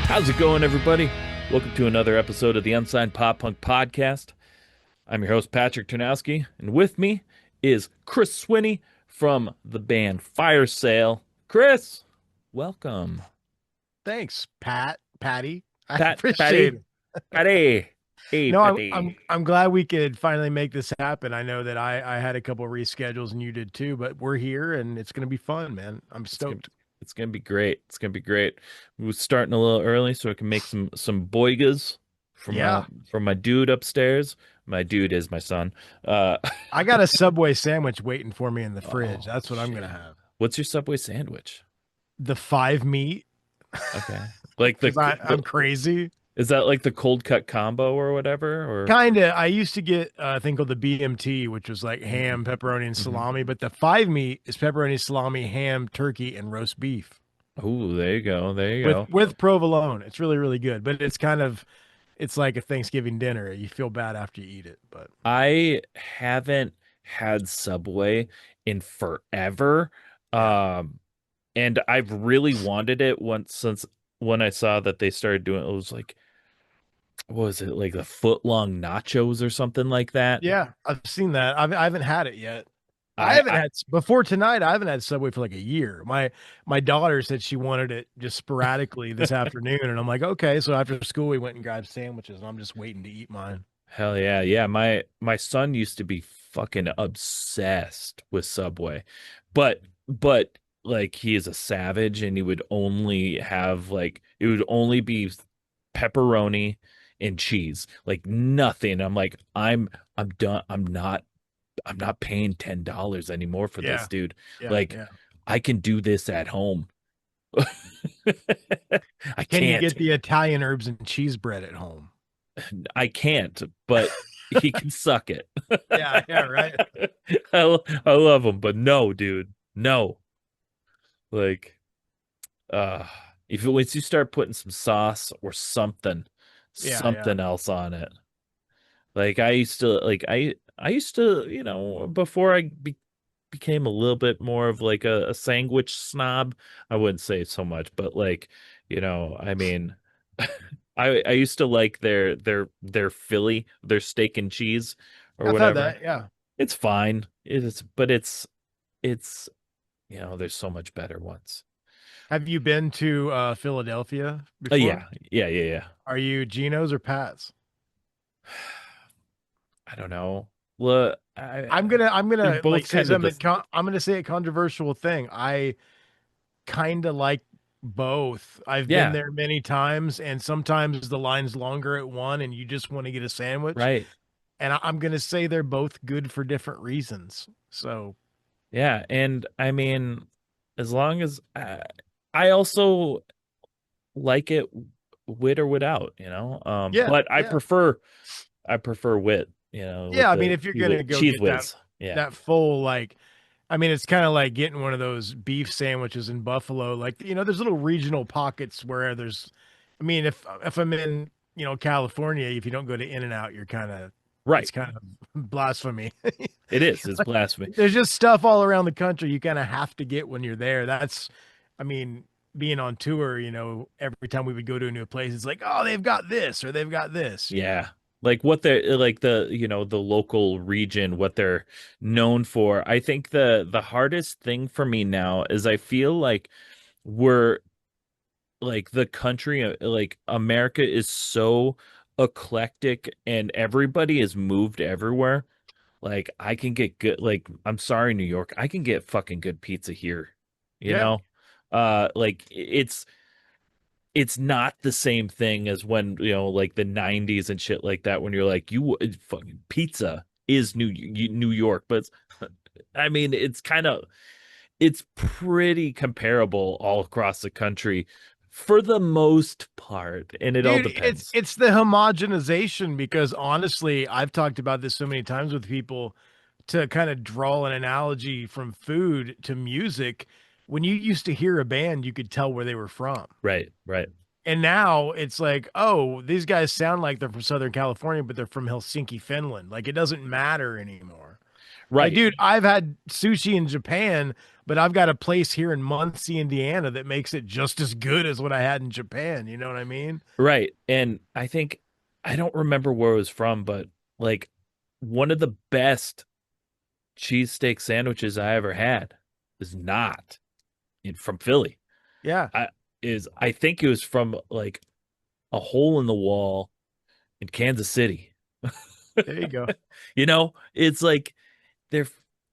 How's it going, everybody? Welcome to another episode of the Unsigned Pop Punk Podcast. I'm your host, Patrick Ternowski, and with me is Chris Swinney from the band Fire Sale. Chris, welcome. Thanks, Patty. I appreciate Patty, it. Patty. Hey, No, I'm I'm Patty. I'm glad we could finally make this happen. I know that I had a couple of reschedules and you did too, but we're here and it's gonna be fun, man. I'm It's gonna, stoked. it's gonna be great. It's gonna be great. We're starting a little early so I can make some boigas Yeah, from my dude upstairs. My dude is my son. Uh, I got a Subway sandwich waiting for me in the fridge. oh That's what I'm gonna shit. have. What's your Subway sandwich? The 5 meat, Okay. Like because I'm crazy. is that like the cold cut combo or whatever? Or Kinda. I used to get a thing called the BMT, which was like mm-hmm. ham, pepperoni, and Mm-hmm. salami. But the 5 meat is pepperoni, salami, ham, turkey, and roast beef Oh, there you go. There you with go. provolone. It's really, really good. But it's like a Thanksgiving dinner. You feel bad after you eat it, but I haven't had Subway in forever. yeah. Um, and I've really wanted it once since when I saw that they started doing it was like what was it, like the foot long nachos or something like that? Yeah, I've seen that. I haven't had it yet. I I, haven't I had before tonight. I haven't had Subway for like a year. My daughter said she wanted it just sporadically this afternoon, and I'm like, okay. So after school, we went and grabbed sandwiches, and I'm just waiting to eat mine. Hell yeah. Yeah, my son used to be fucking obsessed with Subway. But like he is a savage and he would only have like it would only be pepperoni and cheese. Like nothing. I'm like I'm done. I'm not paying $10 anymore for this, Yeah, dude. yeah, Like yeah. I can do this at home. I Can you can't. get the Italian herbs and cheese bread at home? I can't, but he can suck it. Yeah, yeah, right. I love him, but no, dude, no. Like, uh, if once you start putting some sauce or something, Yeah, yeah, something else on it, like I used to, before became a little bit more of like a sandwich snob. I wouldn't say so much, but like, I mean. I used to like their Philly, their steak and cheese or I've had whatever. that. Yeah. It's fine. But it's there's so much better ones. Have you been to Philadelphia before? Yeah, yeah, yeah, yeah. Are you Geno's or Pat's? I don't know. Well, I'm they're gonna both like say kind of something. this, I'm gonna say a controversial thing. I kind of like both. I've been yeah, there many times, and sometimes the line's longer at one, and you just want to get a sandwich. right. And I'm gonna say they're both good for different reasons. So Yeah, and I mean, as long as I also like it with or without, yeah, but I yeah, prefer wit, yeah. with I mean, the if you're gonna go cheese get whiz. Yeah. that full like, I mean, it's kind of like getting one of those beef sandwiches in Buffalo. Like, there's little regional pockets where there's, I mean, if I'm in, California, if you don't go to In and Out, you're kind of, Right. it's kind of blasphemy. It is. It's blasphemy. There's just stuff all around the country you kind of have to get when you're there. I mean, being on tour, every time we would go to a new place, it's like, oh, they've got this or they've got this. Yeah. Like what they're like the local region, what they're known for. I think the hardest thing for me now is I feel like we're like the country, like America is so eclectic and everybody is moved everywhere. Like I can get good, like I'm sorry, New York, I can get fucking good pizza here, you Yeah. know? Like it's not the same thing as when, like the 90s and shit like that when you're like fucking pizza is New York, but I mean it's pretty comparable all across the country for the most part, and it all Dude, it's depends. it's the homogenization because honestly, I've talked about this so many times with people to kind of draw an analogy from food to music. When you used to hear a band, you could tell where they were from. Right, right, And now it's like, oh, these guys sound like they're from Southern California, but they're from Helsinki, Finland. Like it doesn't matter anymore. Like, right. dude, I've had sushi in Japan, but I've got a place here in Muncie, Indiana that makes it just as good as what I had in Japan. You know what I mean? Right. And I think I don't remember where it was from, but like one of the best cheesesteak sandwiches I ever had is not from Philly. Yeah, I I think it was from like a hole in the wall in Kansas City. there you go. You know, it's like there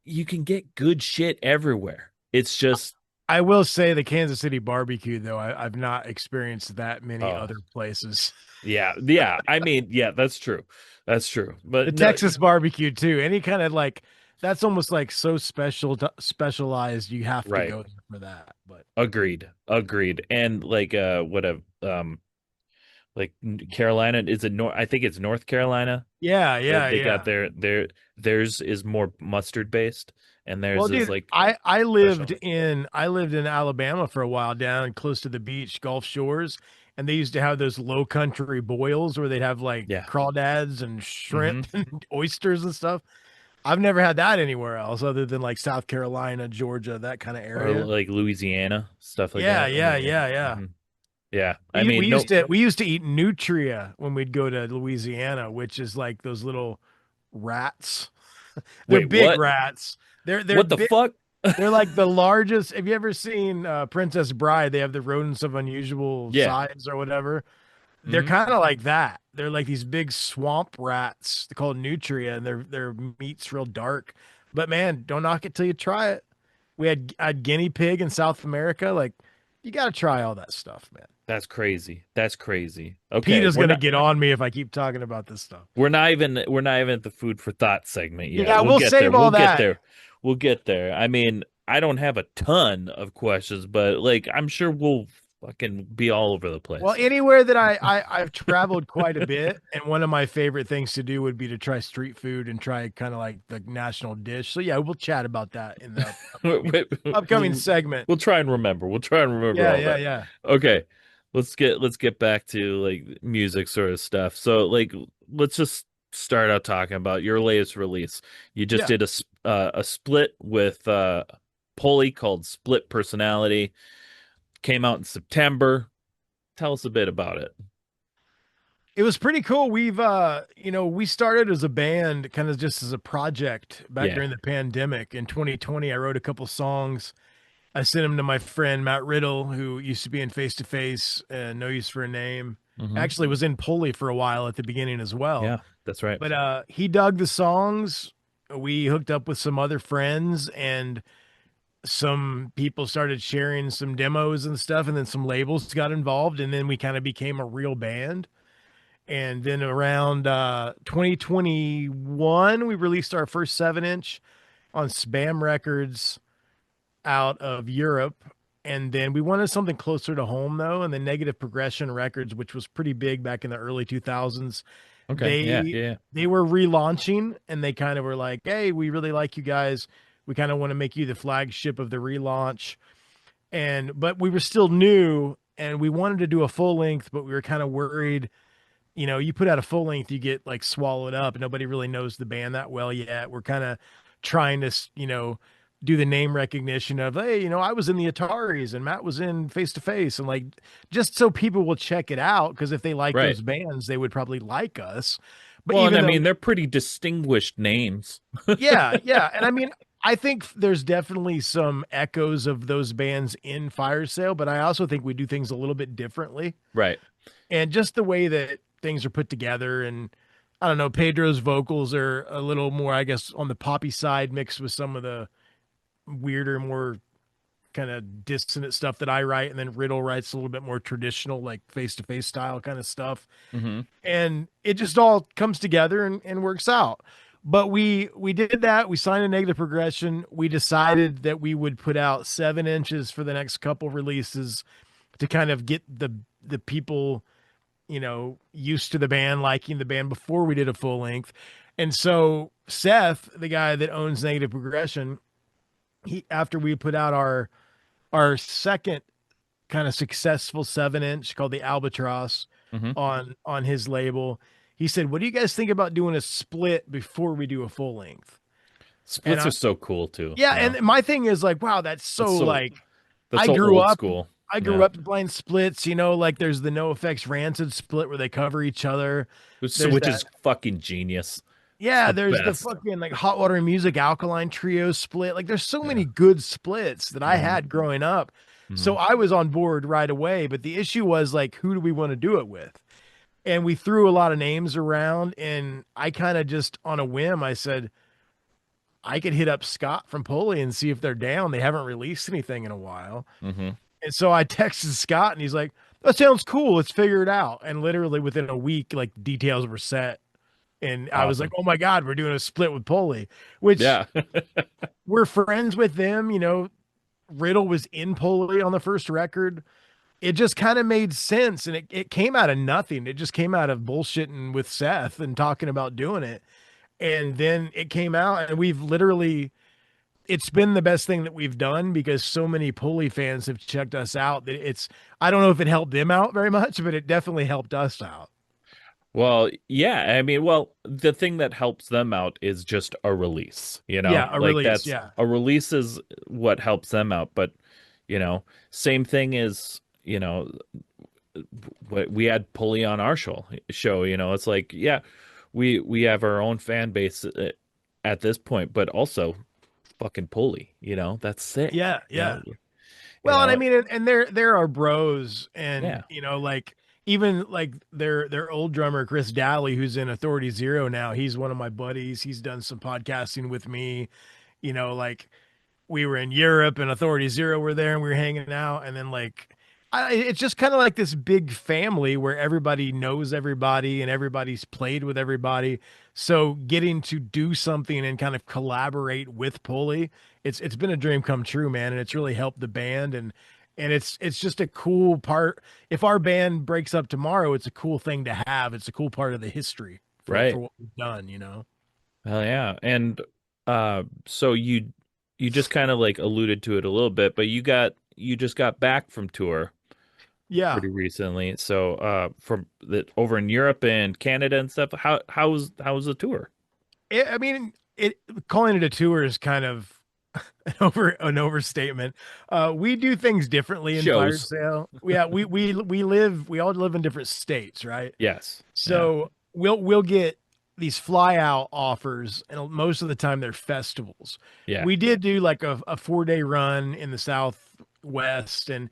you can get good shit everywhere. It's just I will say the Kansas City barbecue, though, I've not experienced that many oh other places. yeah, yeah. I mean, yeah, that's true. That's true. The But no, Texas barbecue too. Any kind of like that's almost like so specialized. You have to right. go there for that. But Agreed. Agreed. And like what a like Carolina, is it North? I think it's North Carolina yeah, that yeah, they got yeah. theirs is more mustard based and Well, theirs is dude, like I special. I lived in Alabama for a while down close to the beach, Gulf Shores, and they used to have those low country boils where they'd have like Yeah. crawdads and Hmm. shrimp and oysters and stuff. I've never had that anywhere else other than like South Carolina, Georgia, that kind of Or area. like Louisiana, stuff like Yeah, that. I yeah, mean, yeah. yeah, yeah. Hmm. Yeah. I mean, no We used to eat nutria when we'd go to Louisiana, which is like those little rats. They're wait, big what? rats. They're What the big. fuck? They're like the largest. Have you ever seen Princess Bride? They have the rodents of unusual Yeah. size or whatever. They're Hmm. kind of like that. They're like these big swamp rats. They're called nutria, and their meat's real dark. But man, don't knock it till you try it. I had guinea pig in South America. Like you got to try all that stuff, man. That's crazy. That's crazy. Okay, PETA's gonna get on me if I keep talking about this stuff. we're not even at the food for thought segment yet. Yeah, We'll we'll get there. save We'll all get that. there. We'll get there. I mean, I don't have a ton of questions, but like I'm sure we'll fucking be all over the Well, place. anywhere that I've traveled quite a bit, and one of my favorite things to do would be to try street food and try kind of like the national dish. So yeah, we'll chat about that in the upcoming We'll segment. we'll try and remember. We'll try and remember Yeah, all yeah, that. yeah, Okay. Let's get back to like music sort of stuff. So like let's just start out talking about your latest release. You just yeah. did a split with Pulley called Split Personality. Came out in September. Tell us a bit about it. It was pretty cool. We started as a band, kind of just as a project back Yeah. during the pandemic. In 2020, I wrote a couple songs. I sent them to my friend Matt Riddle, who used to be in Face to Face and No Use for a Name. Hmm. Actually, was in Pulley for a while at the beginning as well. Yeah, that's right. But he dug the songs. We hooked up with some other friends, and some people started sharing some demos and stuff, and then some labels got involved, and then we kind of became a real band. And then around 2021, we released our first 7 inch on Spam Records out of Europe. And then we wanted something closer to home though. And then Negative Progression Records, which was pretty big back in the early 2000s, Okay. Yeah, they yeah, yeah. they were relaunching, and they kind of were like, "Hey, we really like you guys. We kind of want to make you the flagship of the relaunch." And but we were still new, and we wanted to do a full length, but we were kind of worried, you put out a full length, you get like swallowed up, and nobody really knows the band that well yet. We're kind of trying to, do the name recognition of, hey, I was in the Ataris and Matt was in Face to Face, and like just so people will check it out, because if they like Right. those bands, they would probably like us. But Well, and I even though, mean they're pretty distinguished names. yeah, yeah, and I mean, I think there's definitely some echoes of those bands in Fire Sale, but I also think we do things a little bit differently, Right. and just the way that things are put together. And I don't know, Pedro's vocals are a little more, I guess, on the poppy side, mixed with some of the weirder, more kind of dissonant stuff that I write, and then Riddle writes a little bit more traditional, like Face to Face style kind of stuff. Hmm. And it just all comes together and works out. But we did that. We signed a Negative Progression. We decided that we would put out 7 inches for the next couple releases to kind of get the people, used to the band, liking the band before we did a full length. And so Seth, the guy that owns Negative Progression, he after we put out our second kind of successful 7 inch called the Albatross Hmm. on his label, he said, "What do you guys think about doing a split before we do a full length?" And Splits are so cool too, yeah, you know. and my thing is like, wow, that's That's so so like that's I so grew old up school. I grew Yeah. up playing splits, like there's the No Effects Rancid split where they cover each other. There's Which that is fucking genius. It's yeah, the there's the best. fucking like Hot Water and Music Alkaline Trio split. Like there's so Yeah. many good splits that I Hmm. had growing up. Hmm. So I was on board right away, but the issue was like who do we want to do it with? And we threw a lot of names around and I kind of just on a whim I said I could hit up Scott from Pulley and see if they're down. They haven't released anything in a while. Hmm. And so I texted Scott and he's like, "That sounds cool. Let's figure it out." And literally within a week, like details were set. And I was like, Awesome. "Oh my God, we're doing a split with Pulley," which Yeah. we're friends with them. Riddle was in Pulley on the first record. It just kind of made sense. And it came out of nothing. It just came out of bullshitting with Seth and talking about doing it. And then it came out, and it's been the best thing that we've done because so many Pulley fans have checked us out that I don't know if it helped them out very much, but it definitely helped us out. Well, yeah, I mean, well, the thing that helps them out is just a release, you know? Yeah, a Like release. that's Yeah. a release is what helps them out, but you know, same thing is, we had Pulley on our show, it's like, yeah, we have our own fan base at this point, but also fucking Pulley, that's sick, Yeah. Yeah. you Well, and I know, mean, and there are bros, and yeah, like even like their old drummer Chris Daly, who's in Authority Zero now. He's one of my buddies. He's done some podcasting with me. Like we were in Europe and Authority Zero were there and we were hanging out. And then it's just kind of like this big family where everybody knows everybody and everybody's played with everybody. So getting to do something and kind of collaborate with Pulley, it's been a dream come true, man. And it's really helped the band and it's just a cool part. If our band breaks up tomorrow, it's a cool thing to have. It's a cool part of the history for right. what we've done. Hell yeah. And so you just kind of like alluded to it a little bit, but you just got back from tour Yeah. pretty recently. So from the over in Europe and Canada and stuff, how was the tour? I mean, calling it a tour is kind of an overstatement. We do things differently in Fire Shows. Sale. Yeah, we all live in different states, right? Yes. Yeah. So we'll get these fly out offers, and most of the time they're festivals. Yeah. We did do like a 4 day run in the Southwest, and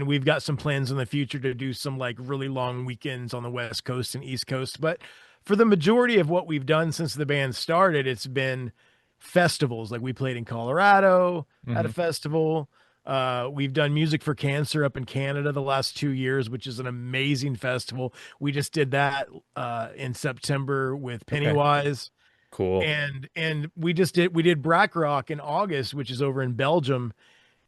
we've got some plans in the future to do some like really long weekends on the West Coast and East Coast. But for the majority of what we've done since the band started, it's been festivals. Like we played in Colorado at a Hmm. festival. We've done Music for Cancer up in Canada the last 2 years, which is an amazing festival. We just did that in September with Okay. Pennywise, Cool. and we did Brack Rock in August, which is over in Belgium,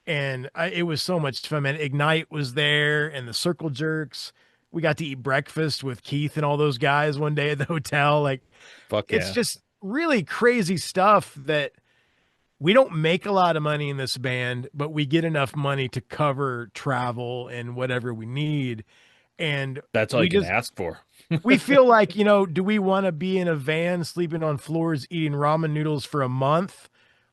and it was so much fun. Man, Ignite was there, and the Circle Jerks. We got to eat breakfast with Keith and all those guys one day at the hotel. Like, Fuck it's yeah. just really crazy stuff that we don't make a lot of money in this band, but we get enough money to cover travel and whatever we need. And That's all you we can just ask for. we feel like, do we want to be in a van sleeping on floors eating ramen noodles for a month?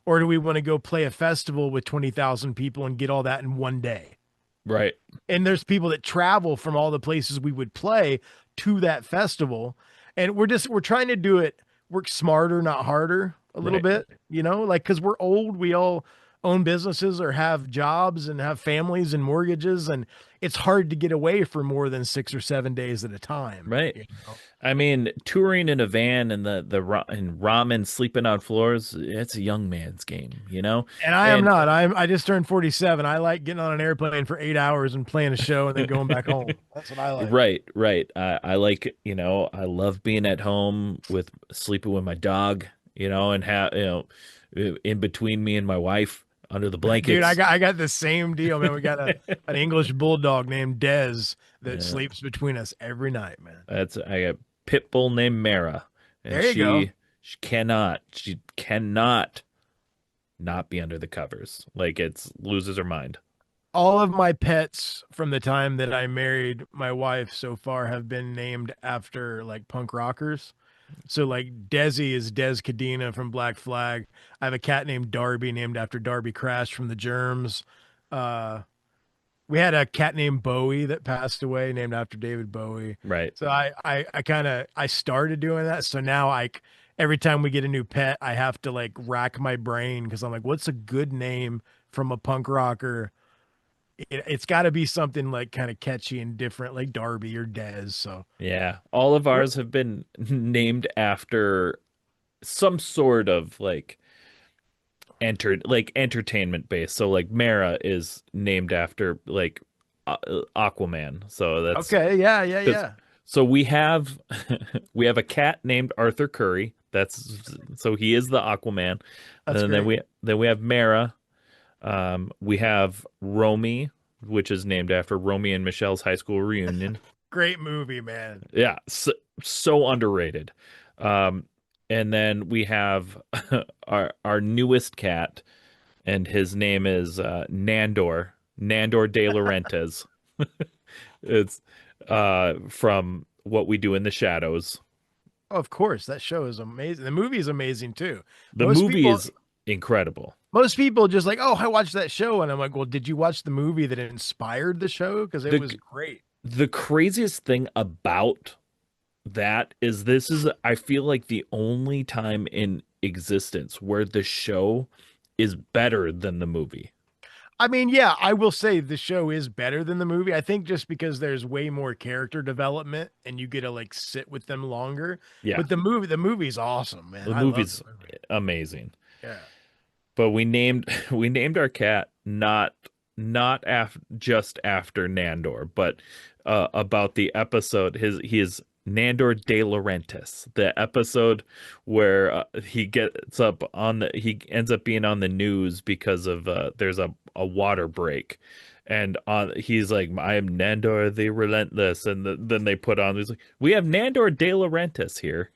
Or do we want to go play a festival with 20,000 people and get all that in one day? Right. And there's people that travel from all the places we would play to that festival. And we're trying to do it, work smarter, not harder a little Right. bit, like, cause we're old, we all own businesses or have jobs and have families and mortgages. And it's hard to get away for more than 6 or 7 days at a time. Right. I mean, touring in a van and and ramen sleeping on floors, it's a young man's game. And I am And not. I just turned 47. I like getting on an airplane for 8 hours and playing a show and then going back home. That's what I like. right, right. I like, I love being at home with sleeping with my dog, and have, in between me and my wife under the Dude, I blankets. got I got the same deal, man. We got an English bulldog named Dez that Yeah, sleeps between us every night, man. I got a pit bull named Mara, and There you go. she cannot not be under the covers. Like it's loses her mind. All of my pets from the time that I married my wife so far have been named after like punk rockers. So like Desi is Des Cadena from Black Flag. I have a cat named Darby, named after Darby Crash from the Germs. Uh, we had a cat named Bowie that passed away, named after David Bowie. Right. So I kind of I started doing that. So now every time we get a new pet, I have to like rack my brain because I'm like, what's a good name from a punk rocker? It's got to be something like kind of catchy and different, like Darby or Dez. So Yeah. All of ours have been named after some sort of entertainment base. So like Mara is named after Aquaman. So that's okay, yeah, yeah, because yeah. so we have we have a cat named Arthur Curry. That's so he is the Aquaman. That's And then great. we have Mara. We have Romy, which is named after Romy and Michelle's high school reunion. Great movie, man. Yeah, so underrated. Um, and then we have our newest cat, and his name is Nandor De Laurentiis. It's from What We Do in the Shadows. Of course, that show is amazing. The movie is amazing too. The Most movie people is incredible. most people just like, "Oh, I watched that show." And I'm like, "Well, did you watch the movie that inspired the show? Because it The was great." the craziest thing about that is this is I feel like the only time in existence where the show is better than the movie. I mean, yeah, I will say the show is better than the movie. I think just because there's way more character development and you get to like sit with them longer. Yeah, But the movie's awesome, man. the I love the movie's movie. amazing. Yeah. But we named we named our cat not just after Nandor, but about the episode. He is Nandor De Laurentiis, the episode where he ends up being on the news because of there's a water break. And he's like, I am Nandor the Relentless, and then they put on. He's like, we have Nandor De Laurentiis here,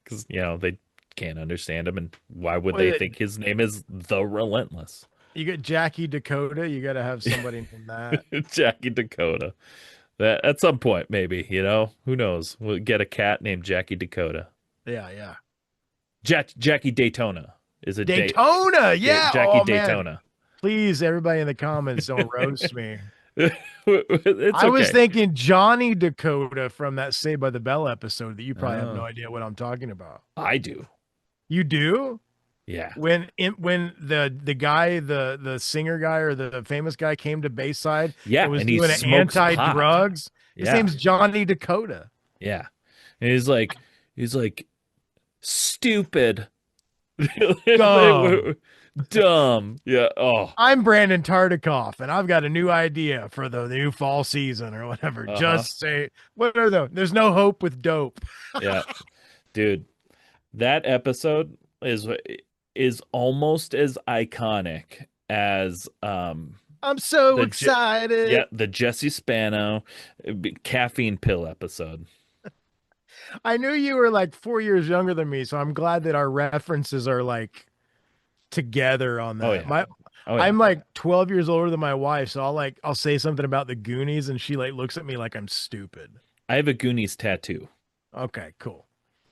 because they can't understand him, and why would Well, they yeah, think his name is the Relentless? you get Jackie Dakota, you got to have somebody named that. Jackie Dakota. That at some point, maybe, who knows? We'll get a cat named Jackie Dakota. Yeah, yeah. Jackie Daytona is a Daytona. Yeah. Jackie Oh man. Daytona. Please, everybody in the comments, don't roast me. It's I was okay. thinking Johnny Dakota from that Saved by the Bell episode that you probably have no Oh, idea what I'm talking about. I do. You do? Yeah. When the guy, the singer guy or the famous guy came to Bayside and Yeah, was and he doing an smokes pot. anti-drugs, his Yeah. name's Johnny Dakota. Yeah. And he's like stupid. Dumb. Dumb. Yeah. Oh. I'm Brandon Tartikoff, and I've got a new idea for the new fall season or whatever. Uh-huh. Just say, what are those? There's no hope with dope. Yeah. Dude, that episode is almost as iconic as I'm so the Je excited. yeah, the Jesse Spano caffeine pill episode. I knew you were like 4 years younger than me, so I'm glad that our references are like together on Oh that. yeah. My Oh yeah. I'm like 12 years older than my wife, so I'll say something about the Goonies and she like looks at me like I'm stupid. I have a Goonies tattoo. Okay, cool.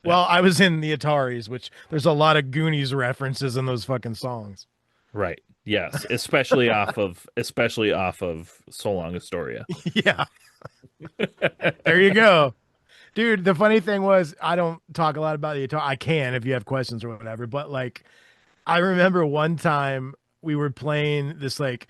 Yeah. Well, I was in the Ataris, which there's a lot of Goonies references in those fucking songs. Right. Yes, especially off of So Long Astoria. Yeah, there you go. Dude, the funny thing was I don't talk a lot about the Atari. I can if you have questions or whatever, but like I remember one time we were playing this like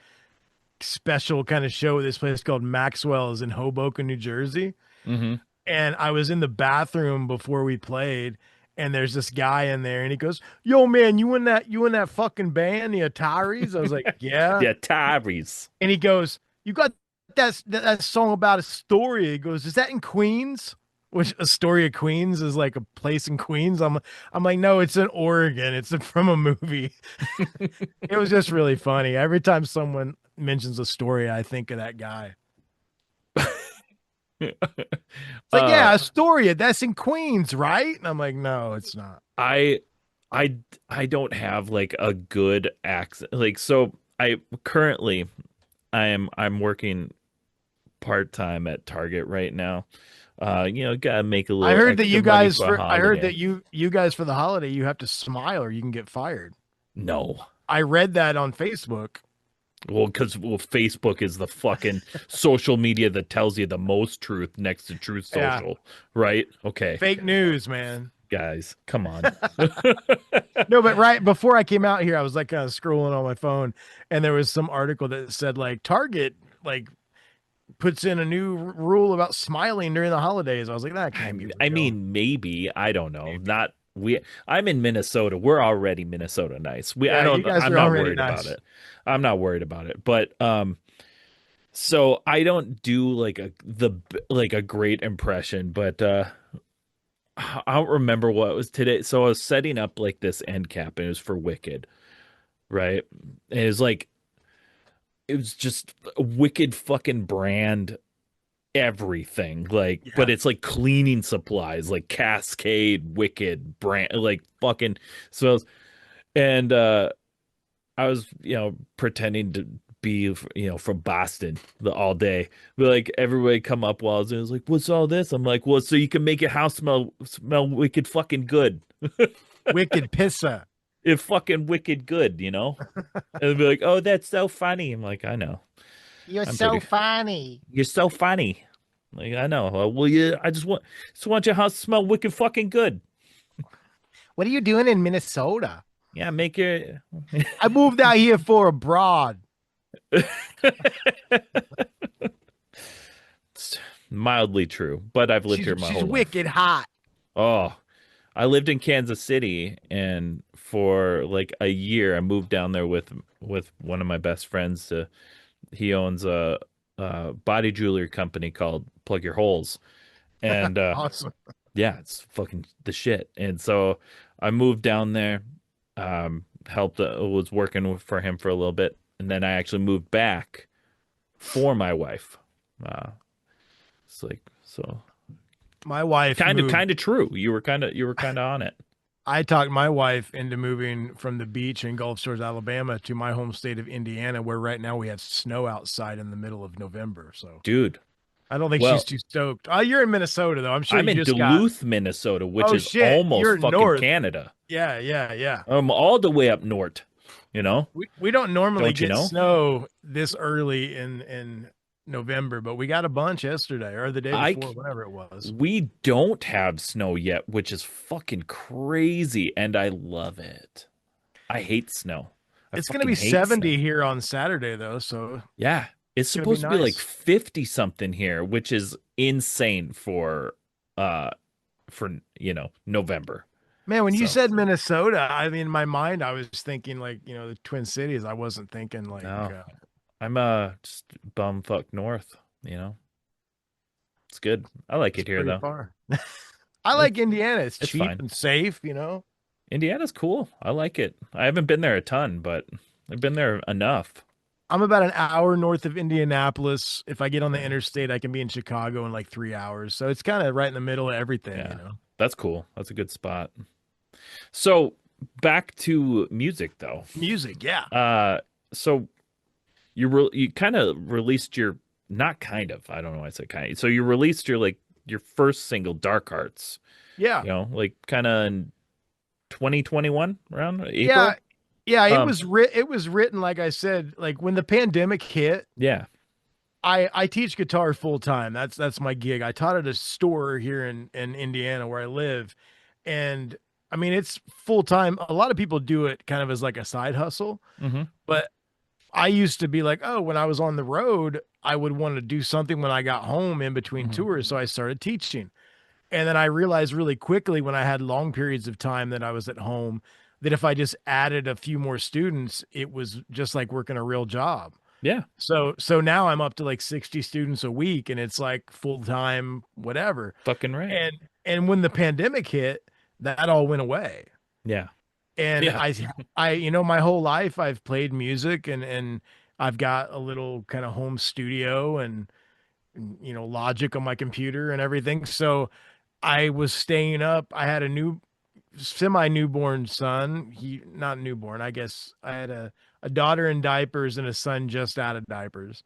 special kind of show at this place called Maxwell's in Hoboken, New Jersey. Hmm. And I was in the bathroom before we played, and there's this guy in there, and he goes, "Yo, man, you in that fucking band, the Ataris?" I was like, "Yeah." Yeah, Tyrese. And he goes, "You got that song about Astoria?" He goes, "Is that in Queens?" Which Astoria, Queens is like a place in Queens. I'm like, no, it's in Oregon. It's from a movie. It was just really funny. Every time someone mentions Astoria, I think of that guy. It's like, uh yeah, Astoria, that's in Queens, right? And I'm like, no, it's not. I I don't have like a good accent. Like so I currently I'm working part-time at Target right now. Gotta make a I little heard that extra you money guys for a for I heard holiday. that you guys for the holiday you have to smile or you can get fired. No. I read that on Facebook. Well, because Facebook is the fucking social media that tells you the most truth next to Truth Yeah, Social, right? Okay, fake news, man. guys, come on. No, but right before I came out here, I was like kind of scrolling on my phone, and there was some article that said like Target like puts in a new rule about smiling during the holidays. I was like, that I can't be mean, real. maybe I don't know. Maybe. Not we. I'm in Minnesota. We're already Minnesota nice. I Yeah, you don't. guys I'm are not already worried about nice. it. I'm not worried about it. But so I don't do like a great impression. But I don't remember what it was today. So I was setting up like this end cap, and it was for Wicked, right? And it was just a Wicked fucking brand everything but Yeah. it's like cleaning supplies like Cascade Wicked brand like fucking so and I was pretending to be from Boston all day but like everybody come up while I was like what's all this I'm like well so you can make your house smell wicked fucking good Wicked pissa. it fucking wicked good and they'll be like oh that's so funny I'm like I know You're I'm so pretty funny. You're so funny. Like I know. Well, yeah, I just want your house to smell wicked fucking good. What are you doing in Minnesota? Yeah, make your I moved out here for abroad. It's mildly true, but I've lived She's here my she's whole life. wicked hot. Oh, I lived in Kansas City, and for like a year, I moved down there with one of my best friends. He owns a body jewelry company called Plug Your Holes, and Awesome. yeah, it's fucking the shit. And so I moved down there, helped, was working for him for a little bit, and then I actually moved back for my wife. Uh, it's like so My wife kind of moved. kind of true. You were kind of on it, I talked my wife into moving from the beach in Gulf Shores, Alabama to my home state of Indiana, where right now we have snow outside in the middle of November. So dude. I don't think she's Well, too stoked. Oh, you're in Minnesota, though. I'm sure I'm you in just got. Duluth, Minnesota, which Oh, is shit. almost You're fucking north. Canada. Yeah, yeah, yeah. I'm all the way up north, you know? We don't normally Don't you get know? snow this early in November, but we got a bunch yesterday or the day I before, whatever it was. We don't have snow yet, which is fucking crazy, and I love it. I hate snow. I It's going to fucking be hate snow. 70 here on Saturday, though, so Yeah, it's it's going to be supposed to be like nice. 50 something here, which is insane uh for November. Man, when you So, said Minnesota, I mean, in my mind, I was thinking like, the Twin Cities. I wasn't thinking like, no. I'm just bumfuck north, you know. It's good. I like it's it here pretty though. far. I like It's Indiana. It's it's cheap fine. and safe. Indiana's cool. I like it. I haven't been there a ton, but I've been there enough. I'm about an hour north of Indianapolis. If I get on the Yeah. interstate, I can be in Chicago in like 3 hours. So it's kind of right in the middle of everything. Yeah. That's cool. That's a good spot. So back to music though. Music, yeah. Uh so you kind of released your not kind of, I don't know why I said kind of. So you released your first single Dark Hearts, Yeah. like kind of in 2021 around Yeah. April. Yeah, Um it was written like I said, like when the pandemic hit, yeah. I teach guitar full time. That's my gig. I taught at a store here in Indiana where I live. And I mean, it's full time. A lot of people do it kind of as like a side hustle, Hmm. but I used to be like, oh, when I was on the road, I would want to do something when I got home in between Hmm. tours. So I started teaching. And then I realized really quickly when I had long periods of time that I was at home that if I just added a few more students, it was just like working a real job. Yeah. So now I'm up to like 60 students a week and it's like full time, whatever. Fucking right. And when the pandemic hit, that all went away. Yeah. And Yeah. I my whole life I've played music and I've got a little kind of home studio and Logic on my computer and everything. So I was staying up. I had a new semi newborn son. He not newborn, I guess. I had a daughter in diapers and a son just out of diapers.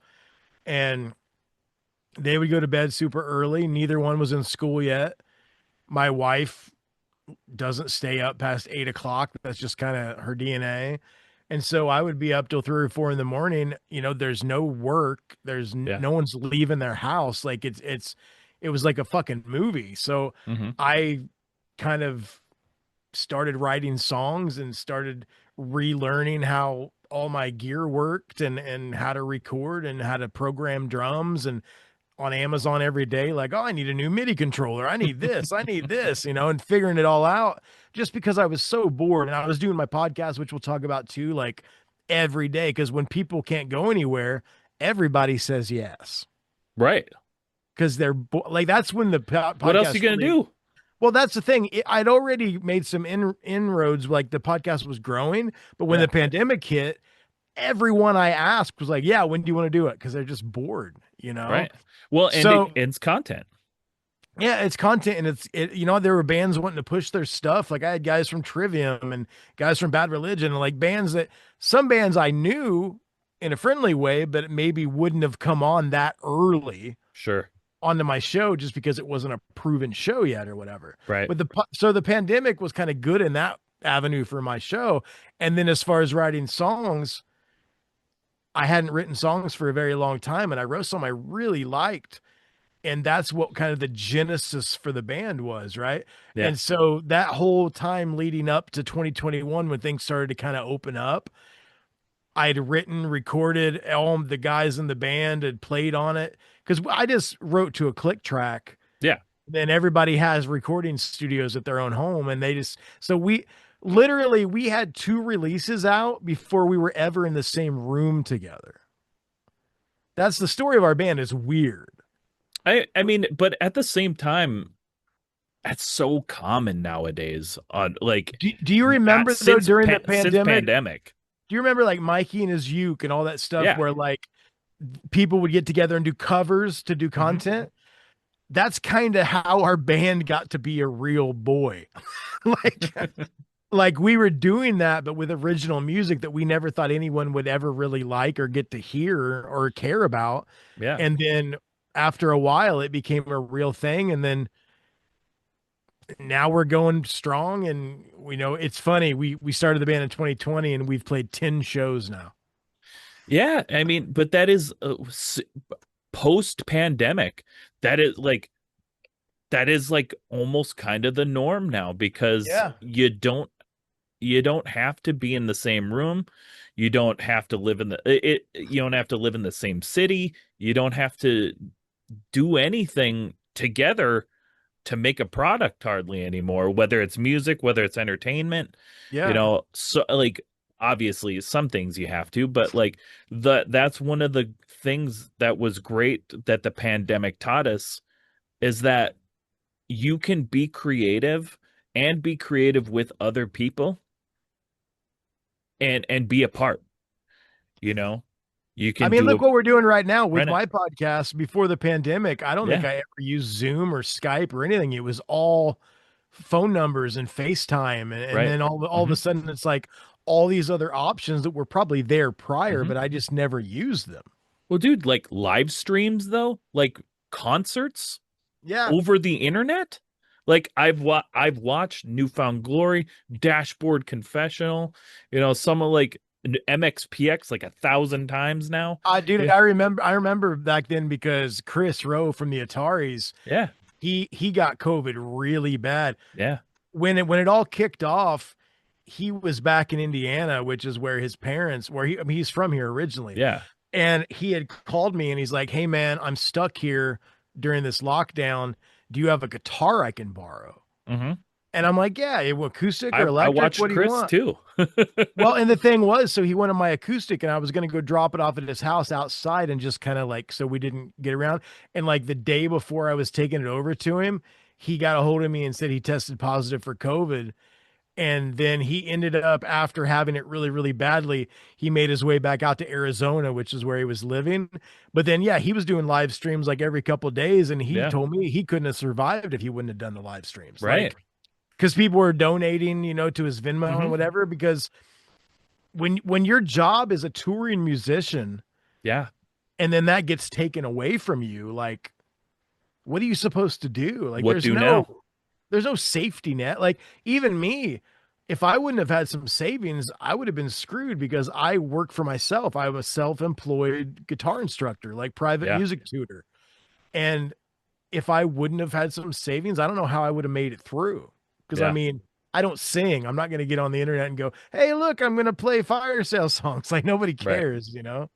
And They would go to bed super early. Neither one was in school yet. My wife doesn't stay up past 8 o'clock. That's just kind of her DNA. And so I would be up till 3 or 4 in the morning. There's no work. Yeah. No one's leaving their house. Like it was like a fucking movie. So Hmm. I kind of started writing songs and started relearning how all my gear worked and how to record and how to program drums and on Amazon every day, like, oh, I need a new MIDI controller. I need this, and figuring it all out just because I was so bored. And I was doing my podcast, which we'll talk about too, like every day. Because when people can't go anywhere, everybody says yes. Right. Because like, that's when the What else you podcast gonna really, do? well, that's the thing. I'd already made some inroads, like the podcast was growing. But when the Yeah. pandemic hit, everyone I asked was like, yeah, when do you want to do it? Because they're just bored. Right. Well, and So it's content. yeah, it's content and there were bands wanting to push their stuff. Like I had guys from Trivium and guys from Bad Religion, and like some bands I knew in a friendly way, but maybe wouldn't have come on that early Sure. onto my show just because it wasn't a proven show yet or whatever. Right. But so the pandemic was kind of good in that avenue for my show. And then as far as writing songs, I hadn't written songs for a very long time, and I wrote some I really liked, and that's what kind of the genesis for the band was, right? Yeah. And so that whole time leading up to 2021, when things started to kind of open up, I'd written, recorded, all the guys in the band had played on it because I just wrote to a click track. Yeah. Then everybody has recording studios at their own home, and so we had two releases out before we were ever in the same room together. That's the story of our band. Is weird. I mean, but at the same time, that's so common nowadays on like Do you remember though during the since pandemic? pandemic. Do you remember like Mikey and his uke and all that stuff Yeah. where like people would get together and do covers to do Hmm. content? That's kind of how our band got to be a real boy. like like we were doing that, but with original music that we never thought anyone would ever really like or get to hear or care about. Yeah. And then after a while, it became a real thing. And then now we're going strong. And we know it's funny. We started the band in 2020 and we've played 10 shows now. Yeah. I mean, but that is post pandemic. That is like almost kind of the norm now because Yeah. you don't have to be in the same room. You don't have to live in you don't have to live in the same city. You don't have to do anything together to make a product hardly anymore, whether it's music, whether it's entertainment, Yeah. so like obviously some things you have to, but like that's one of the things that was great that the pandemic taught us is that you can be creative and be creative with other people and be apart, you know. You I can mean, do look what we're doing right now with right. my podcast before the pandemic. I don't think Yeah. I ever used Zoom or Skype or anything. It was all phone numbers and FaceTime. And Right. then all of Hmm. a sudden it's like all these other options that were probably there prior, Hmm. but I just never used them. Well, dude, like live streams though, like concerts Yeah. over the internet. Like I've watched Newfound Glory, Dashboard Confessional, some of like MXPX like 1,000 times now. Dude, Yeah. I remember back then because Chris Rowe from the Ataris, Yeah. he got COVID really bad. Yeah. When it all kicked off, he was back in Indiana, which is where his parents, I mean, he's from here originally. Yeah. And he had called me and he's like, "Hey man, I'm stuck here during this lockdown. Do you have a guitar I can borrow?" Hmm. And I'm like, "Yeah, acoustic or I electric? watched What do you Chris want?" too. Well, and the thing was, so he wanted my acoustic, and I was going to go drop it off at his house outside and just kind of like, so we didn't get around. And like the day before I was taking it over to him, he got a hold of me and said he tested positive for COVID. And then he ended up, after having it really, really badly, he made his way back out to Arizona, which is where he was living. But then, yeah, he was doing live streams like every couple of days. And he Yeah. told me he couldn't have survived if he wouldn't have done the live streams. Right. Like, because people were donating, to his Venmo and Hmm. whatever. Because when your job is a touring musician Yeah. and then that gets taken away from you. Like, what are you supposed to do? Like, What do now? there's no safety net. Like, even me, if I wouldn't have had some savings, I would have been screwed because I work for myself. I'm a self-employed guitar instructor, like private Yeah, music tutor. And if I wouldn't have had some savings, I don't know how I would have made it through. Because I yeah, mean, I don't sing. I'm not going to get on the internet and go, "Hey, look, I'm going to play fire sale songs." Like nobody right. cares, you know?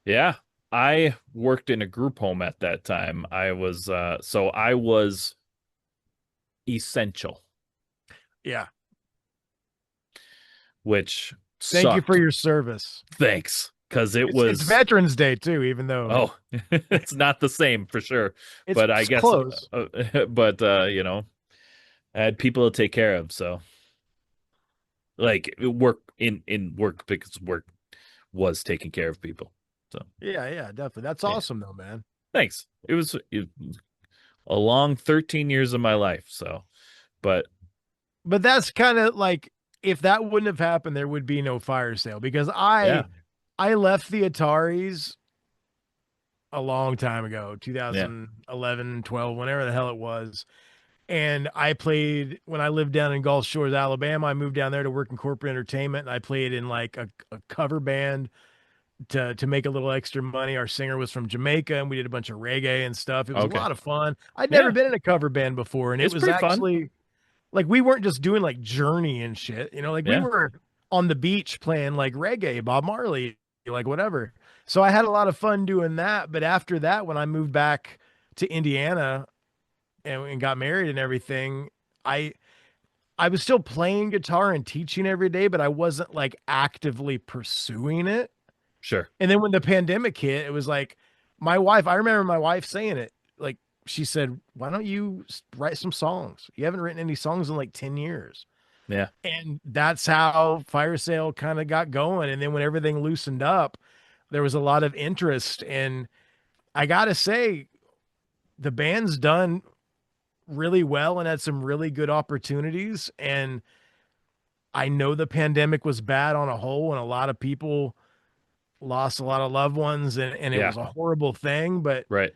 Yeah. I worked in a group home at that time. So I was essential, Yeah. which Thank you for sucked. your service. Thanks, because it It's was, Veterans Day too, even though oh, it's not the same for sure. it's But I guess, close. but I had people to take care of. So like work in work because work was taking care of people. So Yeah, yeah, definitely. That's yeah, awesome though, man. thanks. It was a long 13 years of my life. So, but But that's kind of like if that wouldn't have happened, there would be no fire sale because yeah, I left the Ataris a long time ago, yeah, 2011, 12, whenever the hell it was. And I played when I lived down in Gulf Shores, Alabama. I moved down there to work in corporate entertainment, and I played in like a cover band to make a little extra money. Our singer was from Jamaica, and we did a bunch of reggae and stuff. It was a okay, lot of fun. I'd never yeah, been in a cover band before, and it it's was pretty fun. actually like we weren't just doing like Journey and shit, you know, like we Yeah, were on the beach playing like reggae, Bob Marley, like whatever. So I had a lot of fun doing that. But after that, when I moved back to Indiana and got married and everything, I I was still playing guitar and teaching every day, but I wasn't like actively pursuing it. sure. And then when the pandemic hit, it was like I remember my wife saying it, like she said, "Why don't you write some songs? You haven't written any songs in like 10 years." Yeah, And that's how Fire Sale kind of got going. And then when everything loosened up, there was a lot of interest. And I got to say, the band's done really well and had some really good opportunities. And I know the pandemic was bad on a whole, and a lot of people lost a lot of loved ones, and it yeah, was a horrible thing. But right.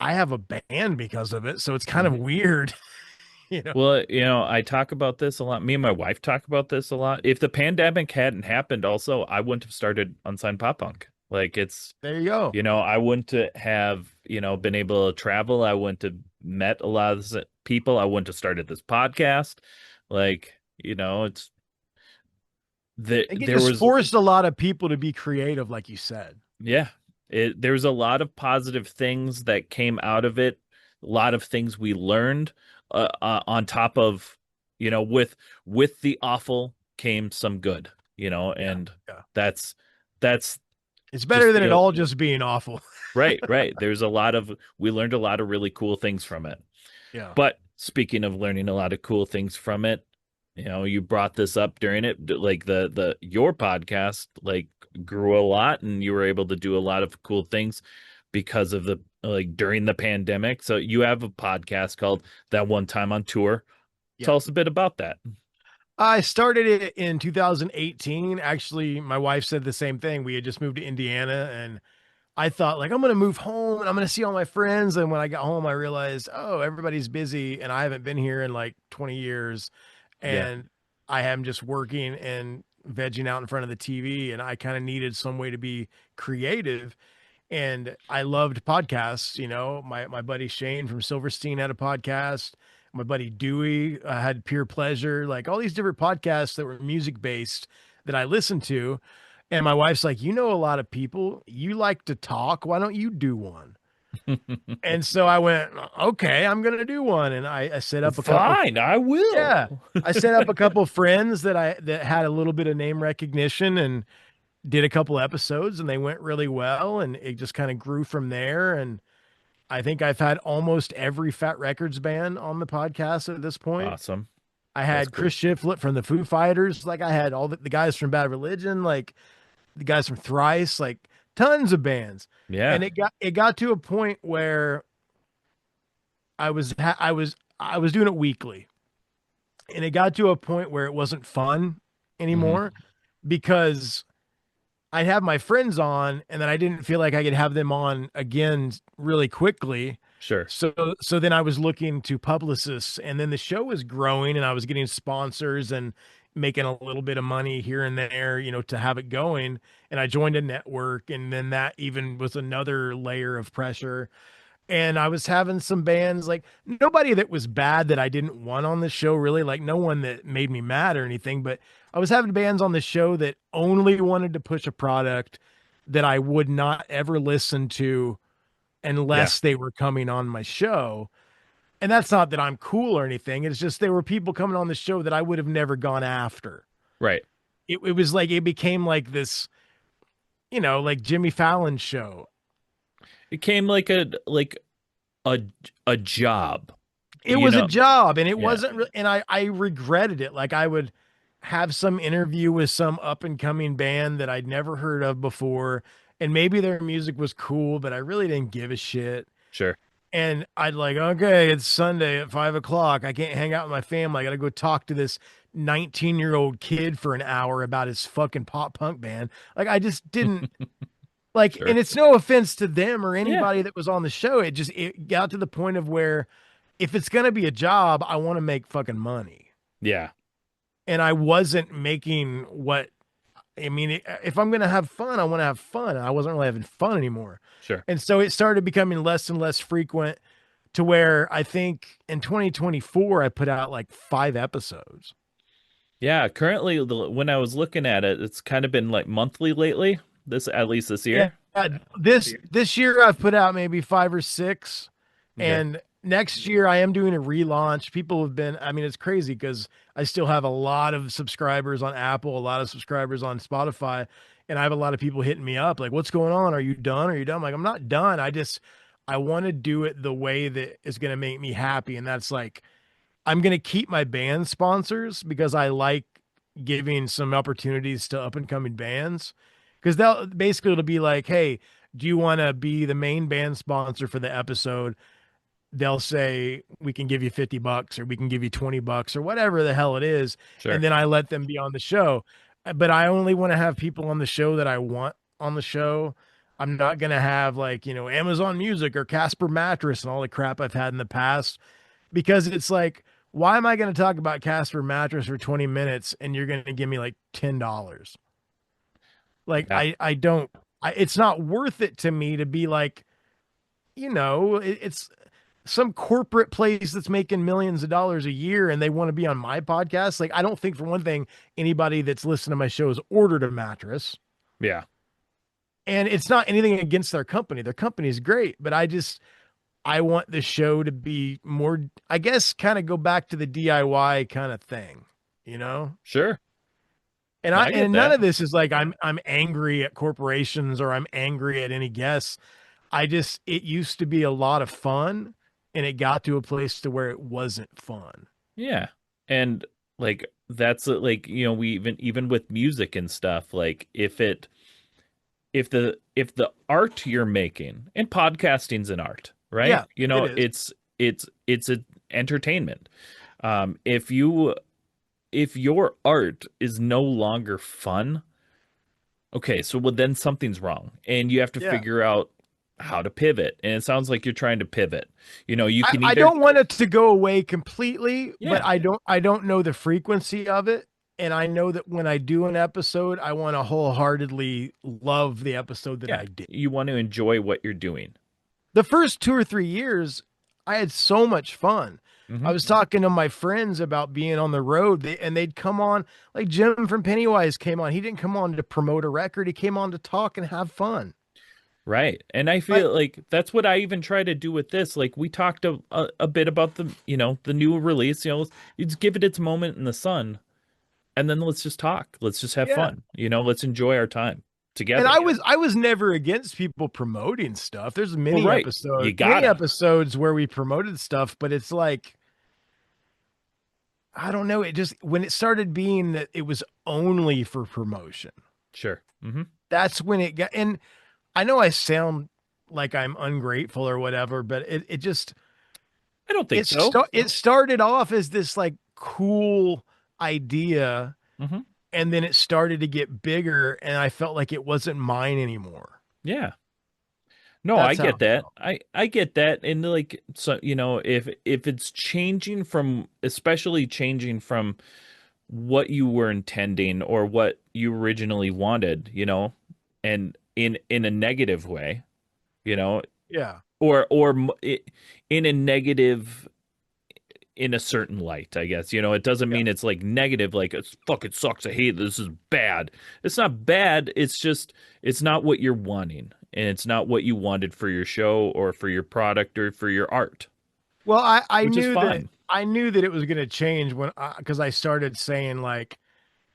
I have a band because of it. So it's kind of weird, you know? Well, I talk about this a lot. Me and my wife talk about this a lot. If the pandemic hadn't happened, also, I wouldn't have started Unsigned Pop Punk. Like There you go. I wouldn't have, been able to travel. I wouldn't have met a lot of people. I wouldn't have started this podcast. Like, it's And it there just was, forced a lot of people to be creative, like you said. yeah, there's a lot of positive things that came out of it. A lot of things we learned, on top of, with the awful came some good, Yeah. and Yeah. that's that's It's better just, than it all just being awful. right, right. We learned a lot of really cool things from it. Yeah. But speaking of learning a lot of cool things from it, you brought this up during it, like your podcast like grew a lot and you were able to do a lot of cool things because of the like during the pandemic. So you have a podcast called That One Time on Tour. Yeah. Tell us a bit about that. I started it in 2018. Actually, my wife said the same thing. We had just moved to Indiana, and I thought like I'm gonna move home and I'm gonna see all my friends. And when I got home, I realized, oh, everybody's busy and I haven't been here in like 20 years. Yeah, And I am just working and vegging out in front of the TV. And I kind of needed some way to be creative. And I loved podcasts. You know, my buddy Shane from Silverstein had a podcast. My buddy Dewey had Pure Pleasure, like all these different podcasts that were music based that I listened to. And my wife's like, you know, a lot of people, you like to talk. Why don't you do one? And so I went, okay, I'm going to do one. And I set up a couple. fine, I Yeah. will. I set up a couple friends that had a little bit of name recognition and did a couple episodes and they went really well. And it just kind of grew from there. And I think I've had almost every Fat Records band on the podcast at this point. Awesome. I That's had cool. Chris Shiflett from the Foo Fighters. Like I had all the guys from Bad Religion, like the guys from Thrice, like tons of bands. Yeah. And it got to a point where I was doing it weekly. And it got to a point where it wasn't fun Hmm. anymore because I'd have my friends on, and then I didn't feel like I could have them on again really quickly. Sure. So then I was looking to publicists, and then the show was growing, and I was getting sponsors and making a little bit of money here and there, to have it going. And I joined a network, and then that even was another layer of pressure. And I was having some bands, like nobody that was bad that I didn't want on the show, really, like no one that made me mad or anything, but I was having bands on the show that only wanted to push a product that I would not ever listen to Yeah. unless they were coming on my show. And that's not that I'm cool or anything. It's just there were people coming on the show that I would have never gone after. Right. It was like it became like this, like Jimmy Fallon's show. It came like a a job, It you was a know. job, and it Yeah. wasn't and I regretted it. Like I would have some interview with some up and coming band that I'd never heard of before, and maybe their music was cool, but I really didn't give a shit. Sure. And I'd like, okay, it's Sunday at 5 o'clock. I can't hang out with my family. I got to go talk to this 19-year-old kid for an hour about his fucking pop punk band. Like, I just didn't like, Sure. and it's no offense to them or Yeah. anybody that was on the show. It got to the point of where if it's going to be a job, I want to make fucking money. Yeah. And I wasn't making what I mean, if I'm going to have fun, I want to have fun. And I wasn't really having fun anymore. Sure. And so it started becoming less and less frequent to where I think in 2024, I put out like 5 episodes. Yeah. Currently, when I was looking at it, it's kind of been like monthly lately. This at least this Yeah. year. This year I've put out maybe 5 or 6. Okay. And next year I am doing a relaunch. People have been, I mean, it's crazy because I still have a lot of subscribers on Apple, a lot of subscribers on Spotify, and I have a lot of people hitting me up like, what's going on? Are you done? Are you done? I'm like, I'm not done. I want to do it the way that is going to make me happy. And that's like, I'm going to keep my band sponsors because I like giving some opportunities to up and coming bands. Because they'll basically it'll be like, hey, do you want to be the main band sponsor for the episode? They'll say we can give you $50 or we can give you $20 or whatever the hell it is. And Sure. then I let them be on the show. But I only want to have people on the show that I want on the show. I'm not going to have like, Amazon Music or Casper Mattress and all the crap I've had in the past because it's like, why am I going to talk about Casper Mattress for 20 minutes and you're going to give me like $10? Like Yeah. I don't it's not worth it to me to be like, it's some corporate place that's making millions of dollars a year and they want to be on my podcast. Like, I don't think for one thing, anybody that's listening to my show has ordered a mattress. Yeah. And it's not anything against their company. Their company is great, but I want the show to be more, I guess, kind of go back to the DIY kind of thing, you know? Sure. And No, I I get and none that. of this is like I'm angry at corporations or I'm angry at any guests. It used to be a lot of fun and it got to a place to where it wasn't fun. Yeah. And like that's like, we even with music and stuff, like if the art you're making, and podcasting's an art, right? Yeah, it is. It's an entertainment. If your art is no longer fun, okay, so well then something's wrong and you have to Yeah. figure out how to pivot. And it sounds like you're trying to pivot. You can I either, don't want it to go away completely, but yeah, I don't know the frequency of it. And I know that when I do an episode, I want to wholeheartedly love the episode that yeah, I did. you want to enjoy what you're doing. The first 2 or 3 years, I had so much fun. Hmm. I was talking to my friends about being on the road, and they'd come on, like Jim from Pennywise came on. He didn't come on to promote a record, he came on to talk and have fun. Right. And I But feel like that's what I even try to do with this. Like we talked a bit about the new release, you just give it its moment in the sun and then let's just talk. Let's just have yeah. fun. Let's enjoy our time And together. I was never against people promoting stuff. There's Well, right. You many gotta. episodes where we promoted stuff, but it's like I don't know, it just when it started being that it was only for promotion. Sure. Hmm. That's when it got and I know I sound like I'm ungrateful or whatever, but it just I don't think so. it started off as this like cool idea Hmm. and then it started to get bigger, and I felt like it wasn't mine anymore. Yeah. No, I That's how get it that. felt. I get that. And like, so, if it's changing from, especially changing from what you were intending or what you originally wanted, and in a negative way, you know, Yeah. or in a negative, in a certain light, I guess. It doesn't Yeah. mean it's like negative, like it's fucking sucks. I hate this. This is bad. It's not bad. It's just it's not what you're wanting, and it's not what you wanted for your show or for your product or for your art, Well, I which is knew that fine. it was going to change when because I started saying like,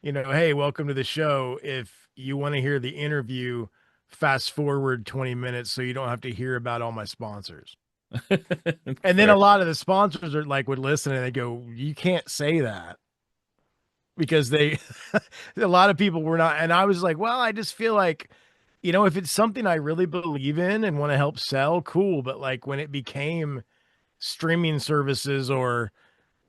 hey, welcome to the show. If you want to hear the interview, fast forward 20 minutes so you don't have to hear about all my sponsors. And then a Fair. lot of the sponsors are like would listen and they go, "You can't say that." Because they a lot of people were not, and I was like, "Well, I just feel like, if it's something I really believe in and want to help sell, cool, but like when it became streaming services or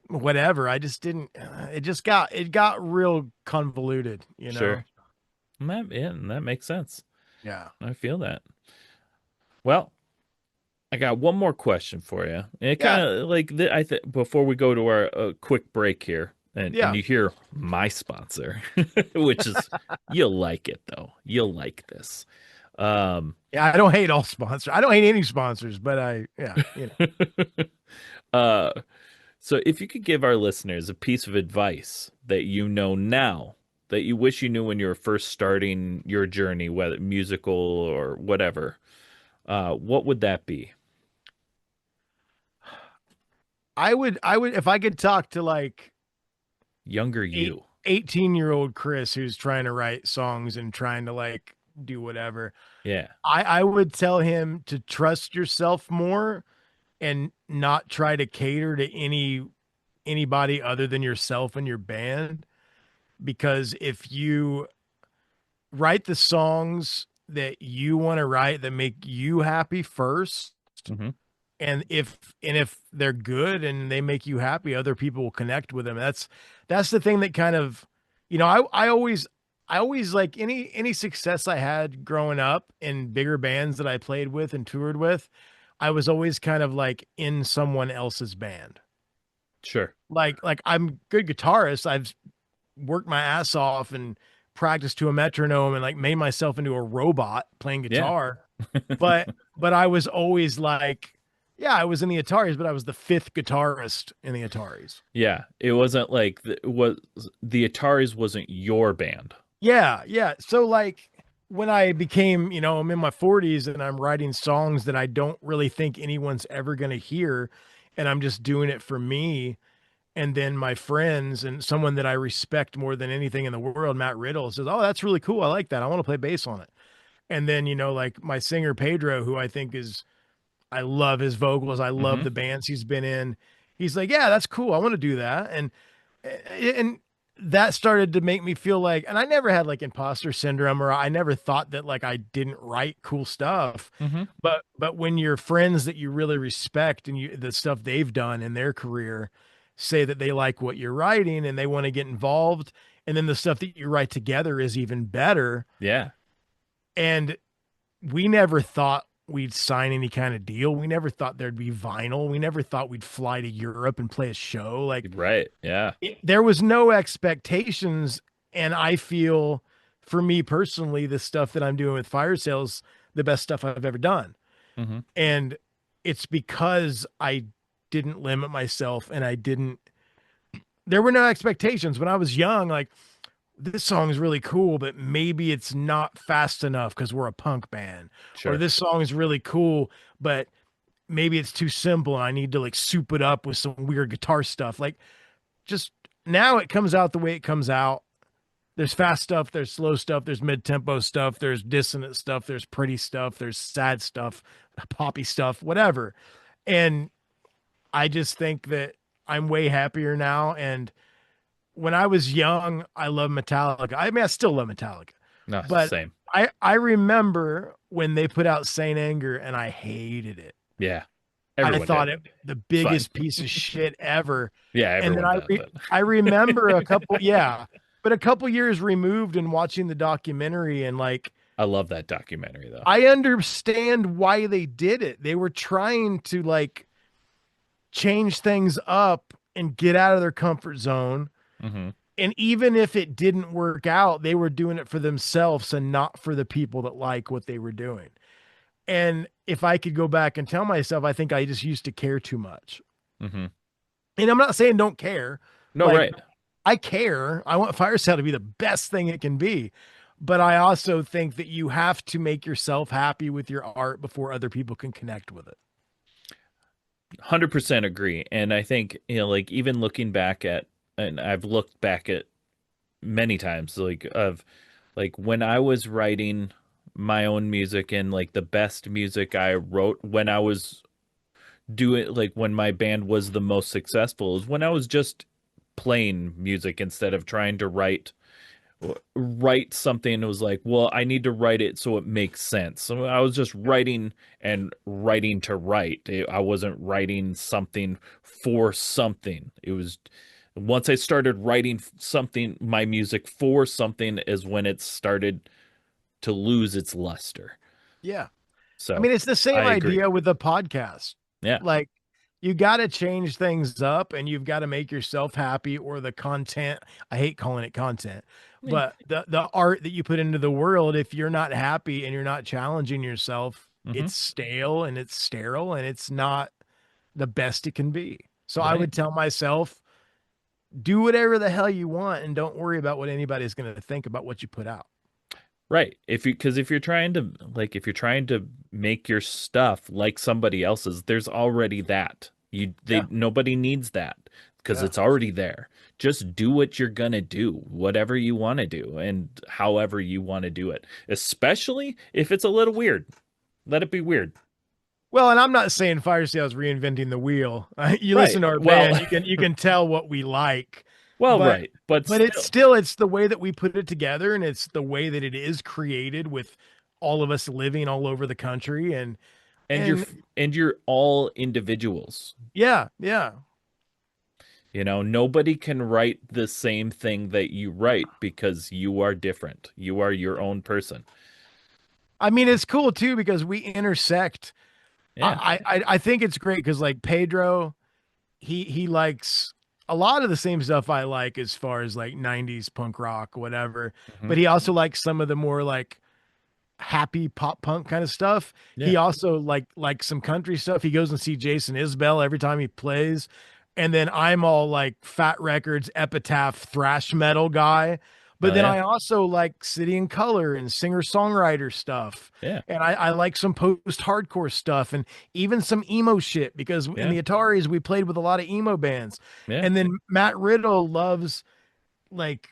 whatever, I just didn't it got real convoluted, you Sure. know?" Yeah, that makes sense. Yeah. I feel that. Well, I got one more question for you. And it kind Yeah. of like I think before we go to our quick break here, and Yeah. you hear my sponsor, which is you'll like it though. You'll like this. Um, Yeah, I don't hate all sponsors. I don't hate any sponsors, but uh, so if you could give our listeners a piece of advice that you know now that you wish you knew when you were first starting your journey, whether musical or whatever, what would that be? I would if I could talk to like Younger eight, you. 18-year-old Chris who's trying to write songs and trying to like do whatever. Yeah, I would tell him to trust yourself more and not try to cater to anybody other than yourself and your band, because if you write the songs that you want to write that make you happy first, hmm, and if they're good and they make you happy, other people will connect with them. That's the thing that kind of, I always like any success I had growing up in bigger bands that I played with and toured with, I was always kind of like in someone else's band. sure. Like I'm good guitarist. I've worked my ass off and practiced to a metronome and like made myself into a robot playing Yeah. guitar. But I was always like, yeah, I was in the Ataris, but I was the fifth guitarist in the Ataris. Yeah, it wasn't like the Ataris wasn't your band. Yeah, yeah. So like when I became, I'm in my 40s and I'm writing songs that I don't really think anyone's ever going to hear, and I'm just doing it for me. And then my friends and someone that I respect more than anything in the world, Matt Riddle, says, "Oh, that's really cool. I like that. I want to play bass on it." And then, like my singer Pedro, who I think is I love his vocals. I love Hmm. the bands he's been in. He's like, "Yeah, that's cool. I want to do that." And that started to make me feel like, and I never had like imposter syndrome, or I never thought that like I didn't write cool stuff. Hmm. But when your friends that you really respect and the stuff they've done in their career say that they like what you're writing and they want to get involved, and then the stuff that you write together is even better. Yeah, And we never thought we'd sign any kind of deal. We never thought there'd be vinyl. We never thought we'd fly to Europe and play a show. Like right. Yeah. there was no expectations. And I feel for me personally, the stuff that I'm doing with Fire Sales, the best stuff I've ever done. Hmm. And it's because I didn't limit myself and there were no expectations when I was young. Like, this song is really cool, but maybe it's not fast enough because we're a punk band. Or Sure. this song is really cool, but maybe it's too simple and I need to like soup it up with some weird guitar stuff. Like, just now it comes out the way it comes out. There's fast stuff, there's slow stuff, there's mid-tempo stuff, there's dissonant stuff, there's pretty stuff, there's sad stuff, poppy stuff, whatever. And I just think that I'm way happier now. And when I was young, I loved Metallica. I mean, I still love Metallica, No, but same. I remember when they put out Saint Anger and I hated it. Yeah, I everyone thought did. it the It's fine. biggest piece of shit ever. Yeah, And then everyone does it. I remember a couple, yeah. but a couple years removed and watching the documentary and like I love that documentary though. I understand why they did it. They were trying to like change things up and get out of their comfort zone. Hmm. And even if it didn't work out, they were doing it for themselves and not for the people that like what they were doing. And if I could go back and tell myself, I think I just used to care too much. Hmm. And I'm not saying don't care. No, Like right. I care. I want Fire Sale to be the best thing it can be. But I also think that you have to make yourself happy with your art before other people can connect with it. 100% agree. And I think, like even looking back at, and I've looked back at many times, like of like when I was writing my own music and like the best music I wrote when I was doing like when my band was the most successful is when I was just playing music instead of trying to write something. It was like, well, I need to write it so it makes sense. So I was just writing and writing to write. I wasn't writing something for something. It was once I started writing something, my music for something is when it started to lose its luster. Yeah. I So mean, it's the I same agree. idea with the podcast. Yeah. Like, you got to change things up and you've got to make yourself happy or the content. I hate calling it content, but the art that you put into the world, if you're not happy and you're not challenging yourself, Mm-hmm. it's stale and it's sterile and it's not the best it can be. So I Right. would tell myself, do whatever the hell you want and don't worry about what anybody's going to think about what you put out. Right. If you, because if you're trying to, like, if you're trying to make your stuff like somebody else's, there's already that. Yeah. Nobody needs that because Yeah. it's already there. Just do what you're gonna do, whatever you want to do, and however you want to do it, especially if it's a little weird. Let it be weird. Well, and I'm not saying Fire Sale's reinventing the wheel. You Right. listen to our Well, band, you can tell what we like, well, but right. But it's still, still it's the way that we put it together and it's the way that it is created with all of us living all over the country and and you're all individuals. yeah, yeah. Nobody can write the same thing that you write because you are different. You are your own person. I mean, it's cool too because we intersect. Yeah. I think it's great because like Pedro, he likes a lot of the same stuff I like as far as like 90s punk rock, whatever. Hmm. But he also likes some of the more like happy pop punk kind of stuff. Yeah. He also like some country stuff. He goes and see Jason Isbell every time he plays. And then I'm all like Fat Records, Epitaph, thrash metal guy. But Oh then yeah. I also like City and Color and singer-songwriter stuff. Yeah. And I like some post-hardcore stuff and even some emo shit because in Yeah. the Ataris we played with a lot of emo bands. Yeah. And then Matt Riddle loves like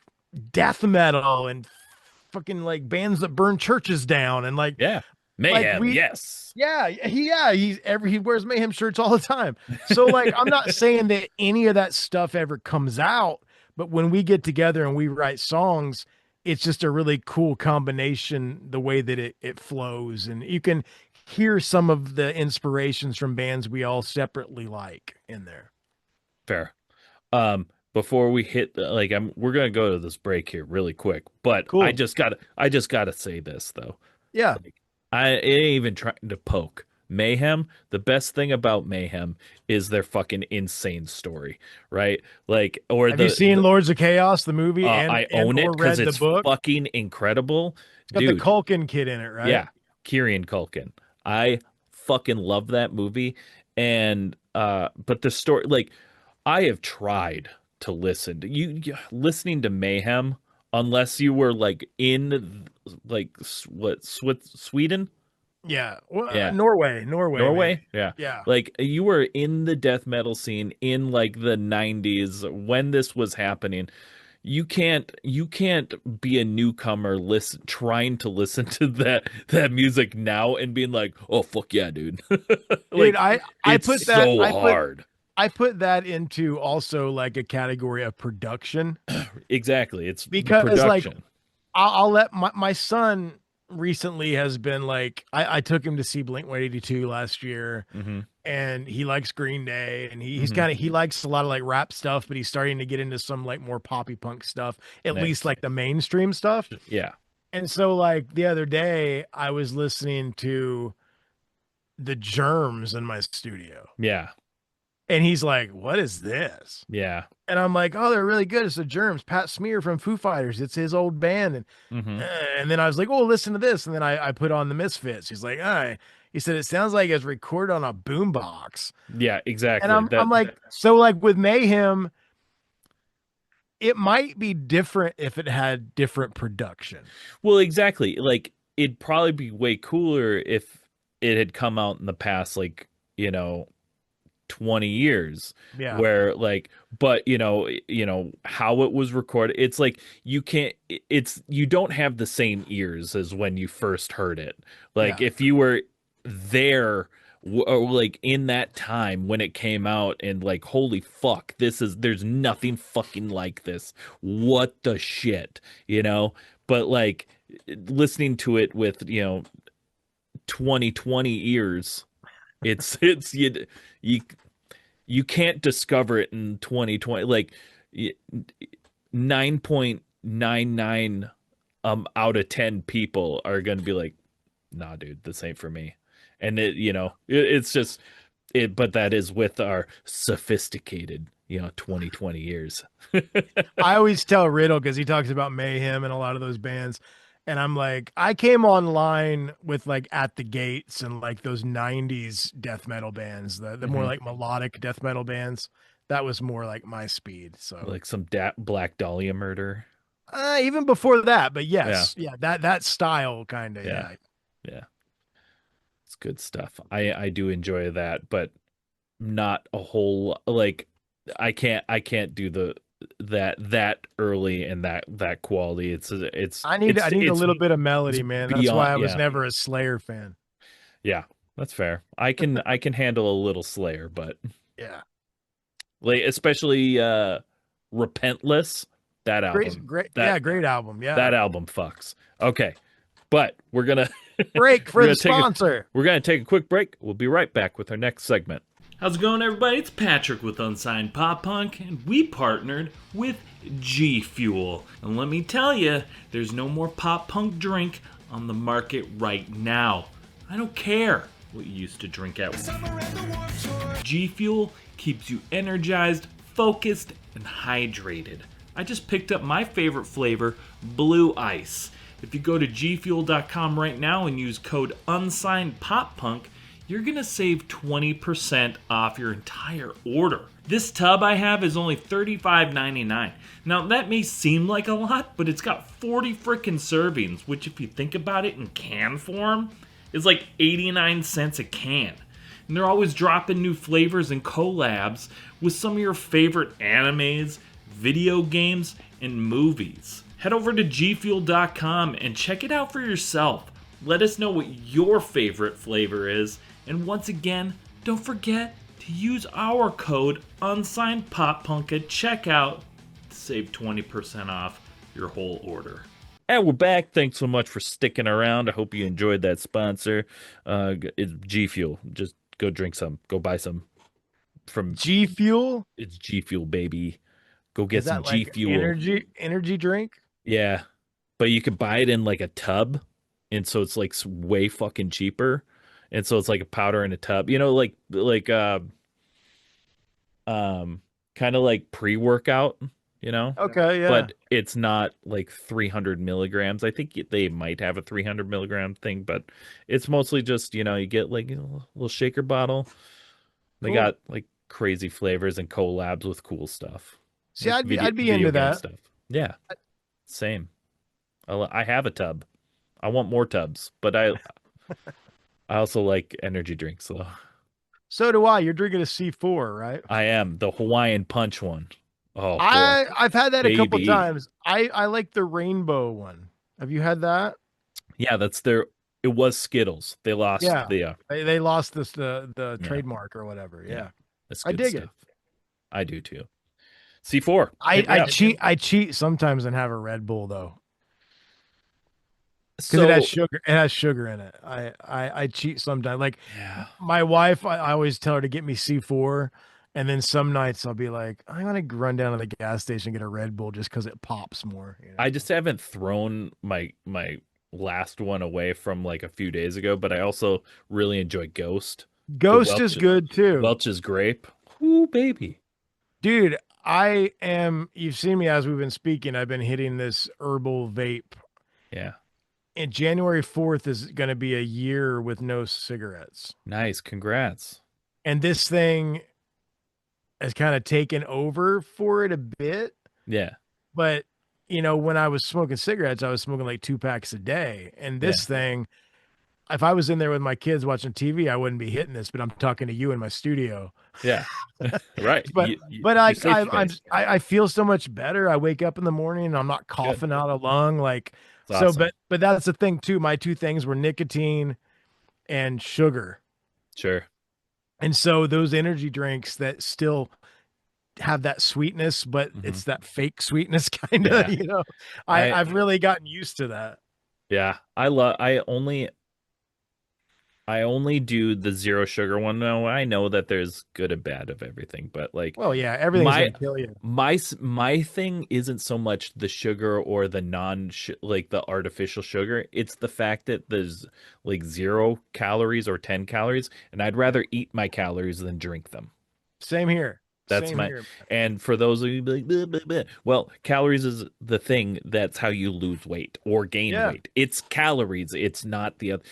death metal and fucking like bands that burn churches down and Yeah. like Mayhem. we Yes. he wears Mayhem shirts all the time. So like I'm not saying that any of that stuff ever comes out, but when we get together and we write songs, it's just a really cool combination the way that it flows and you can hear some of the inspirations from bands we all separately like in there. Fair. Before we hit like we're gonna go to this break here really quick, but Cool. I just gotta say this though. Yeah. Like I ain't even trying to poke. Mayhem, the best thing about Mayhem is their fucking insane story, right? Like, or Have you seen Lords of Chaos, the movie, I and own it or because read the it's book? fucking incredible. It's got the Dude, Culkin kid in it, right? yeah, Kieran Culkin. I fucking love that movie. And but the story, like, I have tried to listen to listening to Mayhem, unless you were like in like Sweden? Yeah. Well, Yeah. Norway, maybe. Norway? Yeah. Yeah. Like you were in the death metal scene in like the 90s when this was happening. You can't be a newcomer trying to listen to that music now and being like, "Oh fuck yeah, dude." Dude, Like I it's put that so hard. I put that into also like a category of production Exactly. It's the because like production. I'll let my son recently has been like I took him to see Blink 182 last year, Hmm. and he likes Green Day, and he's Hmm. kind of he likes a lot of like rap stuff, but he's starting to get into some like more poppy punk stuff, at least Nice. like the mainstream stuff. Yeah. And so like the other day I was listening to the Germs in my studio, Yeah. and he's like, "What is this?" Yeah. And I'm like, "Oh, they're really good. It's the Germs, Pat Smear from Foo Fighters. It's his old band." Hmm. And then I was like, "Oh, listen to this." And then I put on the Misfits. He's like, "All right." He said it sounds like it's recorded on a boombox. Yeah, And exactly. I'm like, so like with Mayhem, it might be different if it had different production. Well, exactly. Like it'd probably be way cooler if it had come out in the past, like, 20 years, Yeah, where like, but how it was recorded, it's like you can't, it's, you don't have the same ears as when you first heard it. Like yeah, if you were there, or like in that time when it came out, and like, holy fuck, there's nothing fucking like this, what the shit, but like listening to it with 2020 ears, it's you you can't discover it in 2020. Like 9.99 out of 10 people are going to be like, nah, dude, this ain't for me. And it's just it, but that is with our sophisticated 2020 years. I always tell Riddle because he talks about Mayhem and a lot of those bands. And I'm like, I came online with like At the Gates and like those 90s death metal bands, the more Hmm. like melodic death metal bands. That was more like my speed. So Like some Black Dahlia murder. even before that, but Yeah, yes, yeah, that style kind of, yeah, yeah. yeah. It's good stuff. I do enjoy that, but not a whole, like, I can't do that early and that quality. It's I it's need a it's little bit of it's melody, man. That's beyond. why I was Yeah, never a Slayer fan. yeah, that's fair. I can handle a little Slayer, but Yeah. like, especially Repentless, that album, that Great album. Yeah. that album fucks. Okay, but we're gonna Break we're for the gonna take a sponsor. we're gonna take a quick break. We'll be right back with our next segment. How's it going, everybody? It's Patrick with Unsigned Pop Punk, and we partnered with G Fuel. And let me tell you, there's no more pop punk drink on the market right now. I don't care what you used to drink at. G Fuel keeps you energized, focused, and hydrated. I just picked up my favorite flavor, Blue Ice. If you go to gfuel.com right now and use code UnsignedPopPunk, you're going to save 20% off your entire order. This tub I have is only $35.99. Now, that may seem like a lot, but it's got 40 frickin' servings, which, if you think about it in can form, is like 89 cents a can. And they're always dropping new flavors and collabs with some of your favorite animes, video games, and movies. Head over to gfuel.com and check it out for yourself. Let us know what your favorite flavor is. And once again, don't forget to use our code UnsignedPopPunk at checkout to save 20% off your whole order. And we're back. Thanks so much for sticking around. I hope you enjoyed that sponsor. It's G Fuel. Just go drink some. Go buy some from G Fuel? it's G Fuel, baby. Go get Is some that G like Fuel. energy drink? Yeah, but you could buy it in like a tub, and so it's like way fucking cheaper. And so it's like a powder in a tub. Um, kind of like pre-workout, you know, Okay, yeah. but it's not like 300 milligrams. I think they might have a 300 milligram thing, but it's mostly just, you get like a little shaker bottle. They Cool. got like crazy flavors and collabs with cool stuff, See, like I'd be video into game that. stuff. Yeah, same. I have a tub. I want more tubs, but I also like energy drinks, so So do I. You're drinking a C4, right? I am the Hawaiian Punch one. Oh boy, I've had that a couple baby. times. I like the rainbow one. Have you had that? Yeah, that's their. It was Skittles. They lost Yeah. the. They lost the Yeah, trademark or whatever. yeah, Yeah. that's I good dig it. stuff. I do too. C4, hit me up. I cheat sometimes and have a Red Bull though. because it has So sugar. It has sugar in it. I cheat sometimes. Like yeah, my wife, I always tell her to get me C4, and then some nights I'll be like, I'm gonna run down to the gas station and get a Red Bull just because it pops more. You I know, just haven't thrown my last one away from like a few days ago, but I also really enjoy Ghost, the Ghost is good too, Welch's grape. Ooh, baby. dude. I am. You've seen me as we've been speaking. I've been hitting this herbal vape. Yeah. And January 4th is going to be a year with no cigarettes. Nice. Congrats. And this thing has kind of taken over for it a bit. Yeah. But, when I was smoking cigarettes, I was smoking like 2 packs a day. And Yeah. this thing, if I was in there with my kids watching TV, I wouldn't be hitting this, but I'm talking to you in my studio. Yeah. Right. But Your I safe I I'm space. I feel so much better. I wake up in the morning and I'm not Good. coughing out a lung like It's so. awesome. But that's the thing too. My two things were nicotine and sugar. Sure. And so those energy drinks that still have that sweetness, but Hmm. it's that fake sweetness kind of, Yeah. I I've really gotten used to that. yeah. I only do the zero sugar one. No, I know that there's good and bad of everything, but like Well, yeah, everything's my gonna kill you. my thing isn't so much the sugar or the non like the artificial sugar. It's the fact that there's like 0 calories or 10 calories, and I'd rather eat my calories than drink them. Same here. That's Same my here. and for those of you like, "Bleh, bleh, bleh." Well, calories is the thing that's how you lose weight or gain Yeah. weight. It's calories. It's not the other.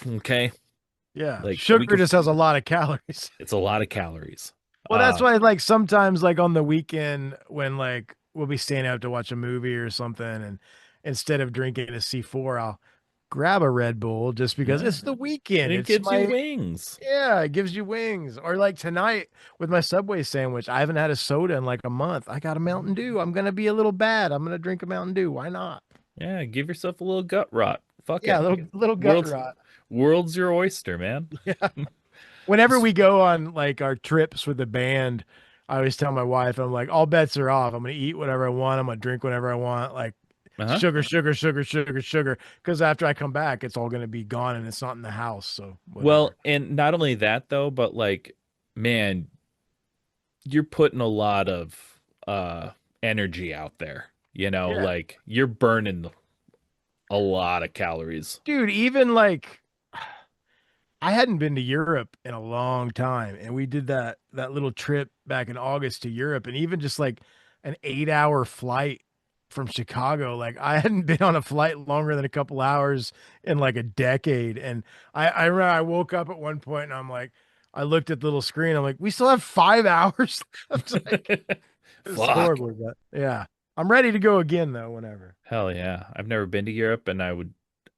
Okay, Yeah. like we Sugar could. just has a lot of calories. It's a lot of calories. Well, that's why like sometimes like on the weekend when like we'll be staying out to watch a movie or something and instead of drinking a C4, I'll grab a Red Bull just because Yeah, it's the weekend. it It's gives you my wings. Yeah, it gives you wings. Or like tonight with my Subway sandwich, I haven't had a soda in like a month. I got a Mountain Dew. I'm gonna be a little bad. I'm gonna drink a Mountain Dew. Why not? Yeah, give yourself a little gut rot. Fuck Yeah, it. a little gut World's rot. world's your oyster, man. Yeah. Whenever we go on like our trips with the band, I always tell my wife, I'm like, all bets are off. I'm gonna eat whatever I want. I'm gonna drink whatever I want. Like Uh-huh. sugar, sugar, sugar, sugar, sugar. Because after I come back, it's all gonna be gone and it's not in the house. So Well, whatever. and not only that though, but like, man, you're putting a lot of energy out there. Yeah. Like you're burning a lot of calories. Dude, even like I hadn't been to Europe in a long time, and we did that little trip back in August to Europe, and even just like an 8 hour flight from Chicago. Like I hadn't been on a flight longer than a couple hours in like a decade. And I remember I woke up at one point and I'm like, I looked at the little screen. I'm like, we still have 5 hours left. Like it's Fuck. horrible, but yeah, I'm ready to go again though. Whenever. Hell yeah. I've never been to Europe and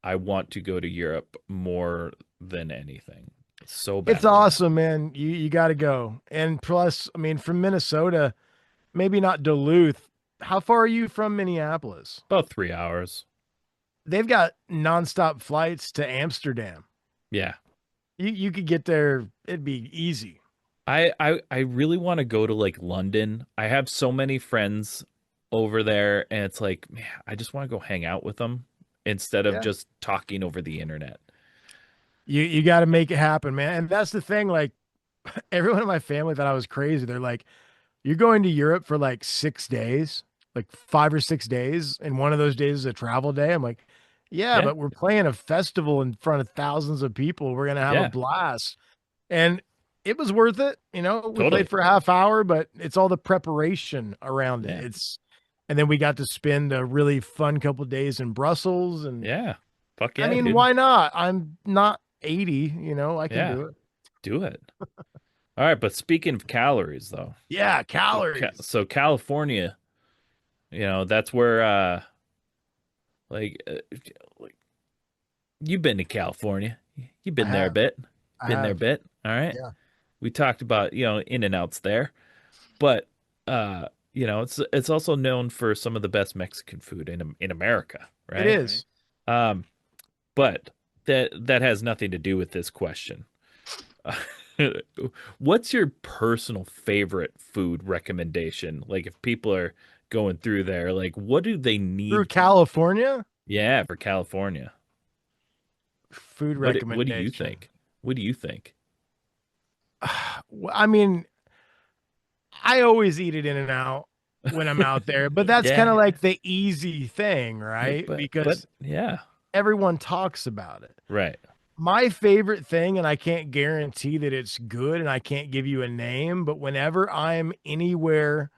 I want to go to Europe more than anything. So It's badly. awesome, man. You got to go. And plus, I mean, from Minnesota. Maybe not Duluth. How far are you from Minneapolis? About 3 hours. They've got nonstop flights to Amsterdam. Yeah. You could get there. It'd be easy. I really want to go to like London. I have so many friends over there and it's like, man, I just want to go hang out with them instead of Yeah. just talking over the internet. You got to make it happen, man. And that's the thing. Like everyone in my family thought I was crazy. They're like, "You're going to Europe for like 6 days, like 5 or 6 days, and one of those days is a travel day." I'm like, "Yeah, Yeah. but we're playing a festival in front of thousands of people. We're gonna have a Yeah. blast." And it was worth it. We played Totally. for a half hour, but it's all the preparation around it. Yeah. And then we got to spend a really fun couple days in Brussels. And Yeah. Fuck I yeah, mean, dude. why not? I'm not 80, I can Yeah. do it. Do it. All right, but speaking of calories though. Yeah, So calories. so California, that's where like you've been to California. You've I been there a have. bit. I Been there a have. bit. All right. Yeah. We talked about, in and outs there. But it's also known for some of the best Mexican food in America, It right? is. Um, but that has nothing to do with this question. What's your personal favorite food recommendation? Like if people are going through there, like what do they Through need? California. Yeah, for California. Food What do you recommendation. think? What do you think? I mean, I always eat it in and out when I'm out there, but that's kind Yeah. of like the easy thing, Yeah, right? but Because yeah. everyone talks about it. Right. My favorite thing, and I can't guarantee that it's good, and I can't give you a name, but whenever I'm anywhere,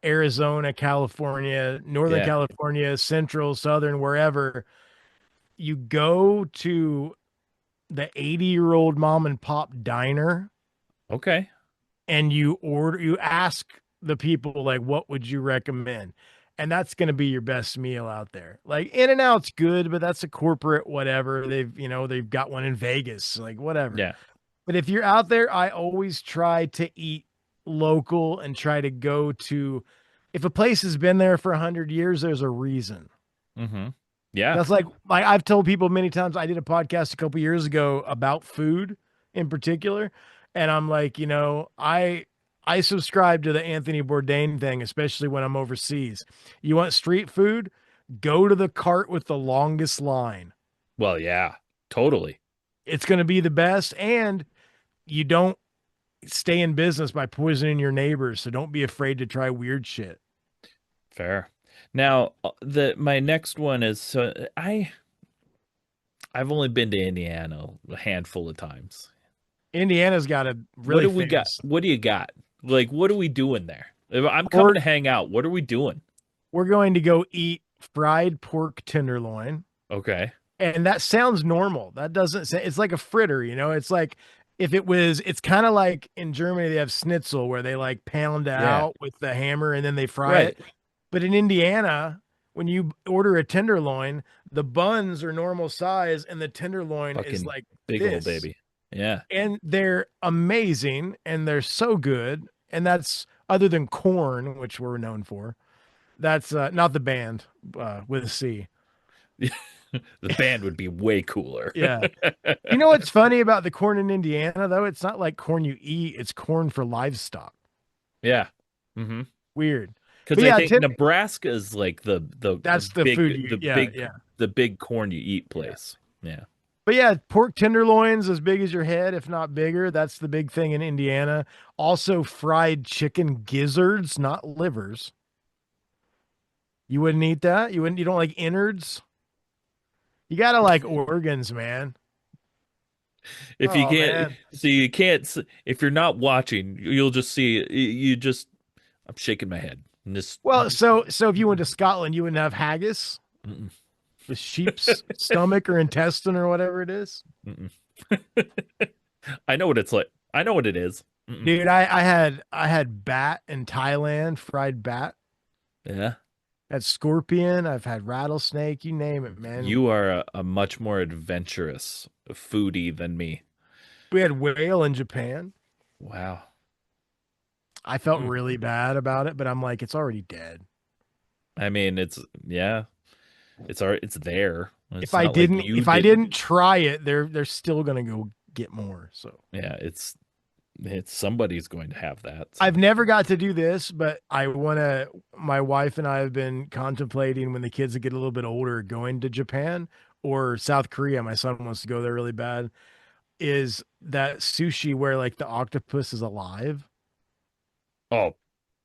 Arizona, California, Northern Yeah. California, Central, Southern, wherever, you go to the 80-year-old mom and pop diner Okay. and you ask the people, like, what would you recommend? And that's going to be your best meal out there. Like, In and Out's good, but that's a corporate whatever. They've got one in Vegas, like whatever. Yeah. But if you're out there, I always try to eat local and try to go to, if a place has been there for 100 years, there's a reason. Mm-hmm. Yeah. That's like I've told people many times. I did a podcast a couple years ago about food in particular, and I'm like, I subscribe to the Anthony Bourdain thing, especially when I'm overseas. You want street food? Go to the cart with the longest line. Well, yeah. Totally. It's going to be the best, and you don't stay in business by poisoning your neighbors. So don't be afraid to try weird shit. Fair. Now, the my next one is I've only been to Indiana a handful of times. Indiana's got a What really do we got? famous What do you got? Like, what are we doing there? If I'm coming to pork. hang out. What are we doing? We're going to go eat fried pork tenderloin. Okay. And that sounds normal. That doesn't say, it's like a fritter, It's like if it was, it's kind of like in Germany, they have schnitzel where they like pound it Yeah. out with the hammer and then they fry Right. it. But in Indiana, when you order a tenderloin, the buns are normal size and the tenderloin is Fucking like big old this. baby. Yeah. And they're amazing and they're so good. And that's other than corn, which we're known for. That's not the band with a C. The band would be way cooler. Yeah. You know what's funny about the corn in Indiana, though? It's not like corn you eat, it's corn for livestock. Yeah. Mm-hmm. Weird. Because But I yeah, think Nebraska is like that's the food you, yeah, yeah. the big corn you eat Yeah. place. Yeah. But yeah, pork tenderloins as big as your head, if not bigger. That's the big thing in Indiana. Also, fried chicken gizzards, not livers. You wouldn't eat that? You don't like innards? You gotta like organs, man. If you Oh can't, man. so you can't, if you're not watching, you'll just see, you just, I'm shaking my head. And just, Well, so if you went to Scotland, you wouldn't have haggis, mm-mm, the sheep's stomach or intestine or whatever it is. mm-mm. I know what it's like. I know what it is. Mm-mm. Dude, I had bat in Thailand, fried bat. Yeah. Had scorpion. I've had rattlesnake. You name it, man. You are a much more adventurous foodie than me. We had whale in Japan. Wow. I felt Mm. really bad about it, but I'm like, it's already dead. I mean, yeah, it's there. If It's I not like didn't, you if I didn't. didn't try it, they're still gonna go get more. So Yeah, it's somebody's going to have that. I've So never got to do this, but I wanna. My wife and I have been contemplating when the kids get a little bit older, going to Japan or South Korea. My son wants to go there really bad. Is that sushi where like the octopus is alive? oh,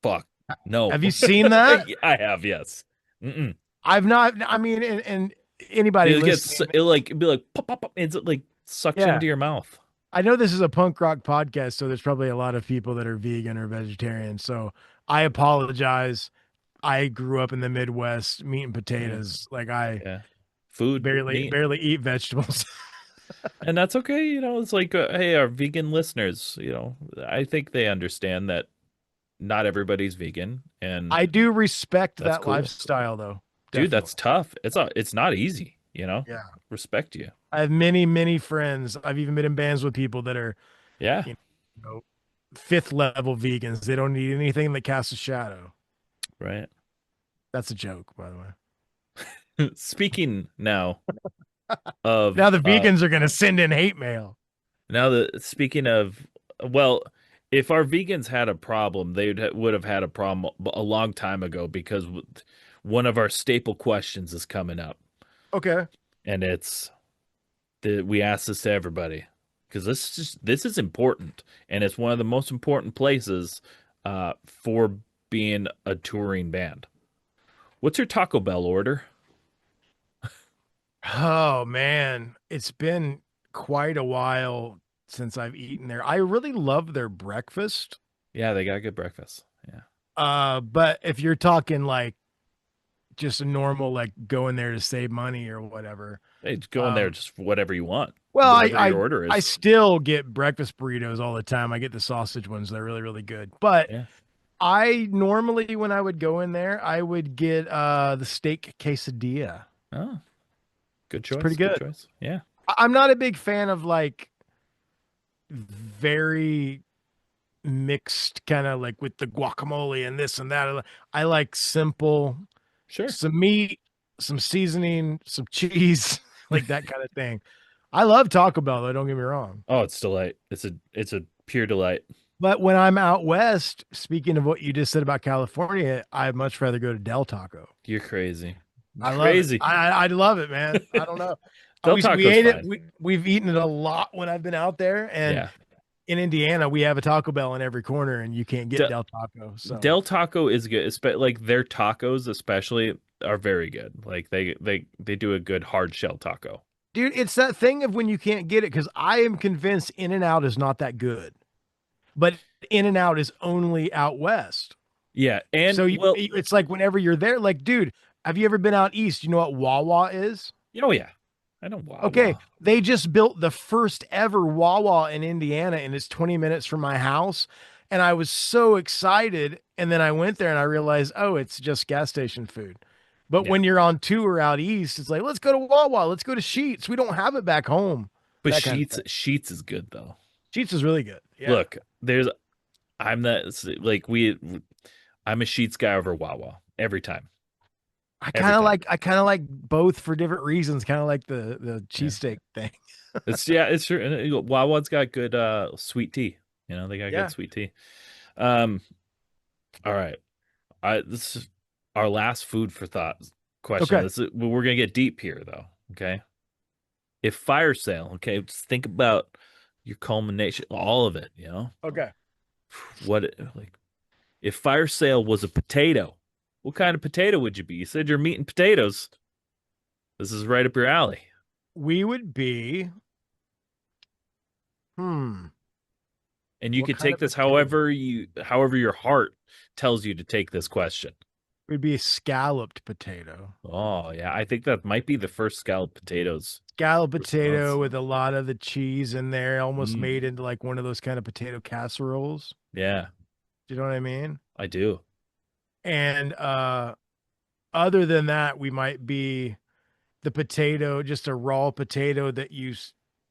fuck. No. Have you seen that? I have, yes. Mm-mm. I've not. I mean, and anybody It gets listening, it like it'd be like pop pop pop. It's like suction yeah. into your mouth. I know this is a punk rock podcast, so there's probably a lot of people that are vegan or vegetarian. So I apologize. I grew up in the Midwest, meat and Yeah, potatoes. Like I yeah. Food, barely meat, barely eat vegetables. and that's okay. It's like hey, our vegan listeners. I think they understand that not everybody's vegan, and I do respect that's that cool. lifestyle, though. Dude, that's Definitely. tough. It's not easy. Yeah. Respect you. I have many, many friends. I've even been in bands with people that are, Yeah, you know, fifth level vegans. They don't need anything that casts a shadow. right. That's a joke, by the way. Speaking now of Now the vegans are going to send in hate mail. now that speaking of well, if our vegans had a problem, would have had a problem a long time ago because one of our staple questions is coming up. Okay. and we ask this to everybody because this is important, and it's one of the most important places for being a touring band. What's your Taco Bell order? Oh man, it's been quite a while since I've eaten there. I really love their breakfast. Yeah, they got good breakfast. Yeah, But if you're talking like just a normal like going there to save money or whatever, they just go in there um, just for whatever you want, well, whatever your order I is. still get breakfast burritos all the time. I get the sausage ones; they're really really good. But Yeah. I normally when I would go in there, I would get the steak quesadilla. Oh, good It's pretty choice. Good good. choice. Yeah. I'm not a big fan of like very mixed kind of like with the guacamole and this and that. I like simple, Sure. some meat, some seasoning, some cheese, like that kind of thing. I love Taco Bell though, don't get me wrong. Oh, it's delight. It's a pure delight. But when I'm out west, speaking of what you just said about California, I'd much rather go to Del Taco. You're crazy. You're I love it. crazy. I love it, man. I don't know. Del We Taco's ate it. fine. We've eaten it a lot when I've been out there, and Yeah. in Indiana, we have a Taco Bell in every corner, and you can't get Del, Del Taco. So, Del Taco is good. Like their tacos especially are very good. Like they do a good hard shell taco. dude, it's that thing of when you can't get it because I am convinced In and Out is not that good, but In and Out is only out west. Yeah, and So well, it's like whenever you're there, like, dude, have you ever been out east? You know what Wawa is? oh yeah. I know Okay, Wawa. they just built the first ever Wawa in Indiana, and it's 20 minutes from my house. And I was so excited. And then I went there and I realized, oh, it's just gas station food. But Yeah. when you're on tour out east, it's like, let's go to Wawa, let's go to Sheets. We don't have it back home. But That kind of thing. Sheets is good though. Sheets is really good. Yeah. Look, I'm the like we I'm a Sheets guy over Wawa every time. Every time. I kind of like both for different reasons, kind of like the Yeah. cheesesteak thing. It's true. And Wawa's got good sweet tea. You know, they got good Yeah. sweet tea. Um, all right. This is our last food for thought question. Okay. We're gonna get deep here though. Okay. If fire sale, okay, just think about your culmination, all of it, you know? Okay. Like if fire sale was a potato, what kind of potato would you be? You said you're meat and potatoes. This is right up your alley. We would be, hmm, And you what could kind take of this potato? however your heart tells you to take this question. We'd be a scalloped potato. Oh, yeah. I think that might be the first scalloped potatoes Scalloped response. potato with a lot of the cheese in there, almost made Mm, into like one of those kind of potato casseroles. yeah, Do you know what I mean? I do. And other than that, we might be the potato, just a raw potato that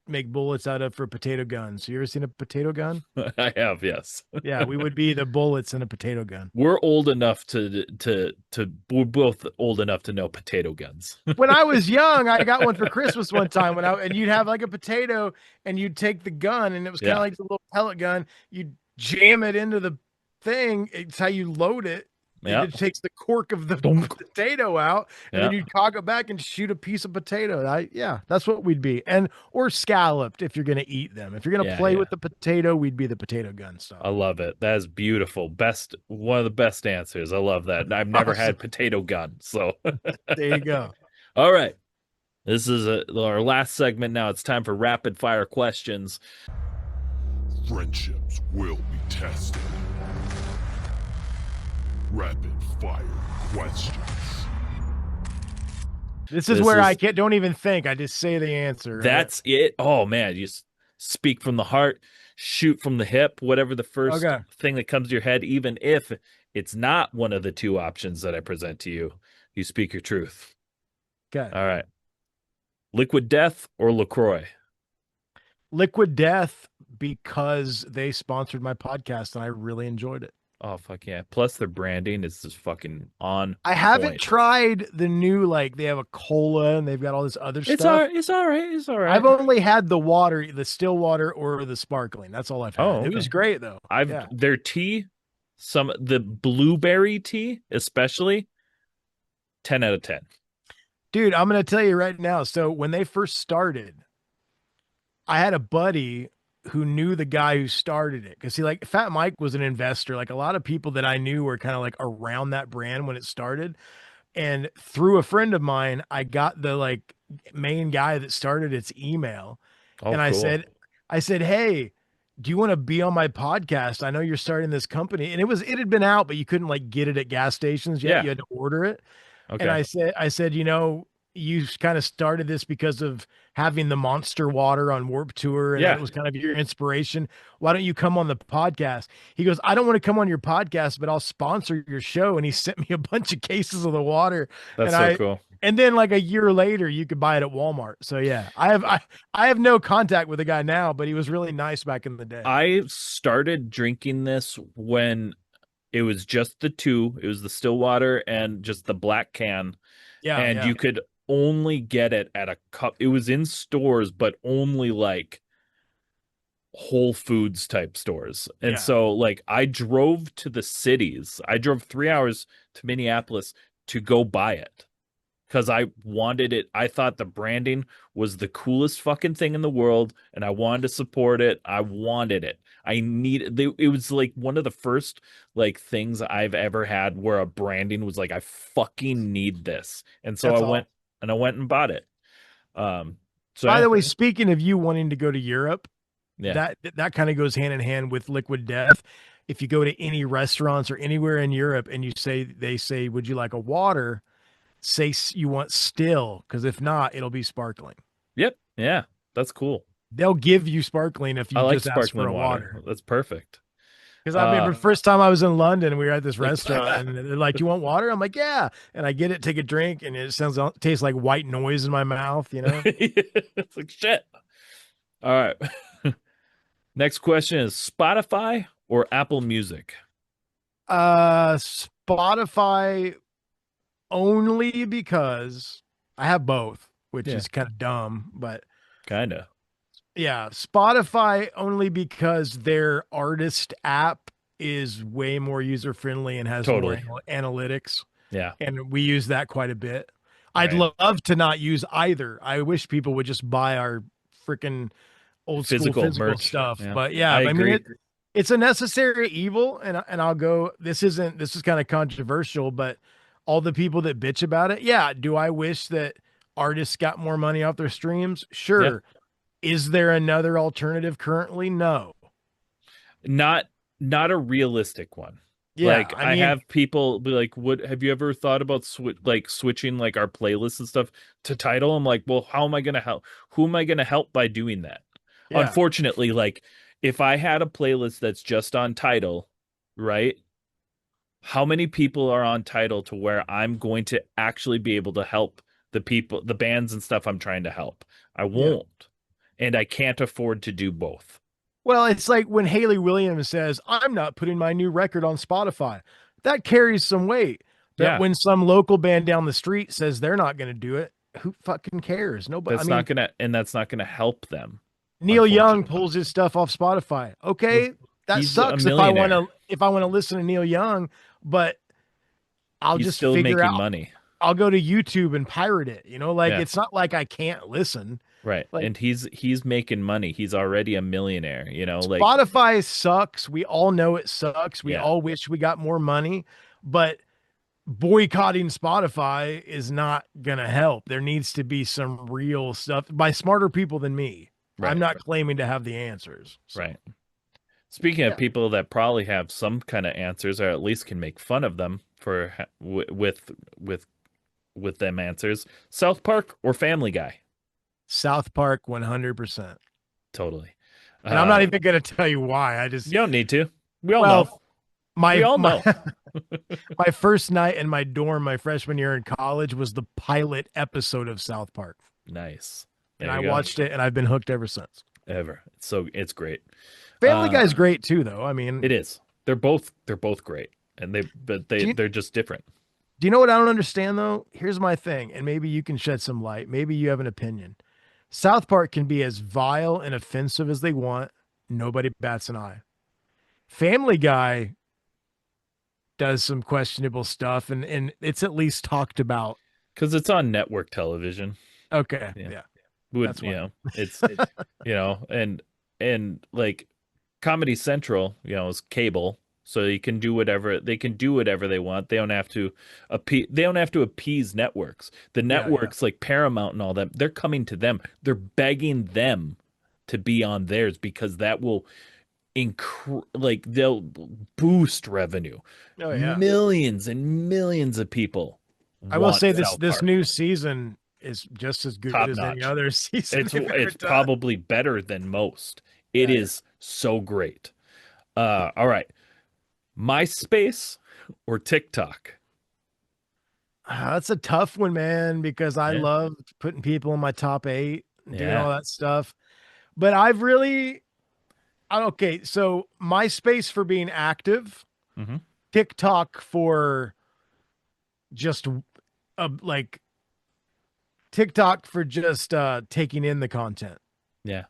make bullets out of for potato guns. You ever seen a potato gun? I have, yes. Yeah, we would be the bullets in a potato gun. We're old enough we're both old enough to know potato guns. When I was young, I got one for Christmas one time and you'd have like a potato and you'd take the gun and it was kind of Yeah. like the little pellet gun. You'd jam it into the thing. It's how you load it. Yeah. It takes the cork of the Dunk. potato out and then Yeah. you'd cock it back and shoot a piece of potato. Yeah, that's what we'd be. And or scalloped if you're gonna eat them. If you're gonna Yeah, play yeah. with the potato, we'd be the potato gun I style. love it. That is beautiful. One of the best answers. I love that. I've never Awesome. had potato gun, so There you go. all right. This is our last segment now. It's time for rapid fire questions. Friendships will be tested. Rapid fire questions. This is This where I is can't don't even think. I just say the answer, right? That's it. Oh man, you just speak from the heart, shoot from the hip, whatever the first Okay. thing that comes to your head, even if it's not one of the two options that I present to you, you speak your truth. Okay. All right. Liquid Death or LaCroix? Liquid Death because they sponsored my podcast and I really enjoyed it. Oh fuck yeah. Plus their branding is just fucking on I haven't point. tried the new like they have a cola and they've got all this other It's all stuff. right. It's all right. It's all I've right. only had the water, the still water or the sparkling. That's all I've Oh, had. It was okay. great though. I've Yeah. their tea, the blueberry tea, especially 10 out of 10. Dude, I'm gonna tell you right now. So when they first started, I had a buddy who knew the guy who started it because he like Fat Mike was an investor. Like a lot of people that I knew were kind of like around that brand when it started. And through a friend of mine, I got the like main guy that started its email. Oh, And cool. I said, hey, do you want to be on my podcast? I know you're starting this company. And it had been out, but you couldn't like get it at gas stations yet. Yeah. You had to order it. And Okay. I said, you kind of started this because of having the Monster Water on Warp Tour, and that Yeah. was kind of your inspiration. Why don't you come on the podcast? He goes, I don't want to come on your podcast, but I'll sponsor your show. And he sent me a bunch of cases of the water, That's and so cool. and then like a year later, you could buy it at Walmart. So yeah, I have no contact with the guy now, but he was really nice back in the day. I started drinking this when it was just the two. It was the still water and just the black can. Yeah, And yeah, you could only get it at a cup. It was in stores, but only like Whole Foods type stores. And yeah. so like I drove to the cities. I drove 3 hours to Minneapolis to go buy it because I wanted it. I thought the branding was the coolest fucking thing in the world, and I wanted to support it. I wanted it. It was like one of the first like things I've ever had where a branding was like, I fucking need this. And so That's all. I went and bought it. Um, so By yeah, the way, speaking of you wanting to go to Europe, yeah. that kind of goes hand in hand with Liquid Death. If you go to any restaurants or anywhere in Europe and they say, would you like a water? Say you want still, because if not, it'll be sparkling. Yep. Yeah. That's cool. They'll give you sparkling if I you like just ask for sparkling a water. water. That's perfect. Because I remember Uh, the first time I was in London, we were at this like restaurant, and they're like, "You want water?" I'm like, "Yeah," and I get it, take a drink, and tastes like white noise in my mouth. it's like shit. All right. Next question is Spotify or Apple Music? Spotify only because I have both, which Yeah, is kind of dumb, but kind of. yeah, Spotify only because their artist app is way more user friendly and has more Totally. analytics, Yeah, and we use that quite a bit. I'd right. love to not use either. I wish people would just buy our freaking old school Physical physical merch. stuff. Yeah, But yeah, I I mean agree. it's a necessary evil, and I'll go. This is kind of controversial, but all the people that bitch about it, yeah. Do I wish that artists got more money off their streams? Yeah, Sure. Is there another alternative currently? No. not not a realistic one. Yeah, Like I I mean, have people be like, "What have you ever thought about switching like our playlists and stuff to Title?" I'm like, "Well, how am I gonna help? Who am I gonna help by doing that?" yeah, Unfortunately, like if I had a playlist that's just on Title, right? How many people are on Title to where I'm going to actually be able to help the people, the bands and stuff I'm trying to help? I yeah. won't. And I can't afford to do both. Well, it's like when Haley Williams says, I'm not putting my new record on Spotify. That carries some weight. But Yeah, when some local band down the street says they're not going to do it, who fucking cares? Nobody. I mean, that's not gonna help them, Neil Young unfortunately. pulls his stuff off Spotify. Well, Okay, that he's a sucks millionaire. if I want to listen to Neil Young, but I'll He's just still figure making out money. I'll go to YouTube and pirate it. Like Yeah, it's not like I can't listen. right. Like And he's making money. He's already a millionaire, like Spotify sucks. We all know it sucks. We yeah, all wish we got more money, but boycotting Spotify is not going to help. There needs to be some real stuff by smarter people than me. I'm right, not claiming to have the answers. So, right. Speaking of yeah. people that probably have some kind of answers or at least can make fun of them for with with them answers, South Park or Family Guy? South Park 100%. Totally. And I'm not Uh, even going to tell you why. I just you don't need to. We all know. well, We all my know. my first night in my dorm my freshman year in college was the pilot episode of South Park. Nice. And There I you go. watched it and I've been hooked ever since. It's great. Family Uh, Guy's great too though. I mean, it is. They're both great, and do you, they're just different. do you know what I don't understand though? Here's my thing, and maybe you can shed some light. Maybe you have an opinion. South Park can be as vile and offensive as they want. Nobody bats an eye. Family Guy does some questionable stuff, and it's at least talked about. because it's on network television. Okay, Yeah. yeah, Would, that's why. it's, and like Comedy Central, is cable, so you can do whatever they can do whatever they want. They don't have to appease networks. The Yeah, yeah. networks like Paramount and all that, they're coming to them. They're begging them to be on theirs because that will like they'll boost revenue. Oh yeah. Millions and millions of people I will want say this South this Park. new season is just as good Top as any notch. other season they've ever It's done. probably better than most. It Yeah, yeah. is so great. All right. MySpace or TikTok? That's a tough one, man, because I Yeah. love putting people in my top eight and doing Yeah. all that stuff. But I've really okay, so MySpace for being active, Hmm. TikTok for just like TikTok for just taking in the content. Yeah.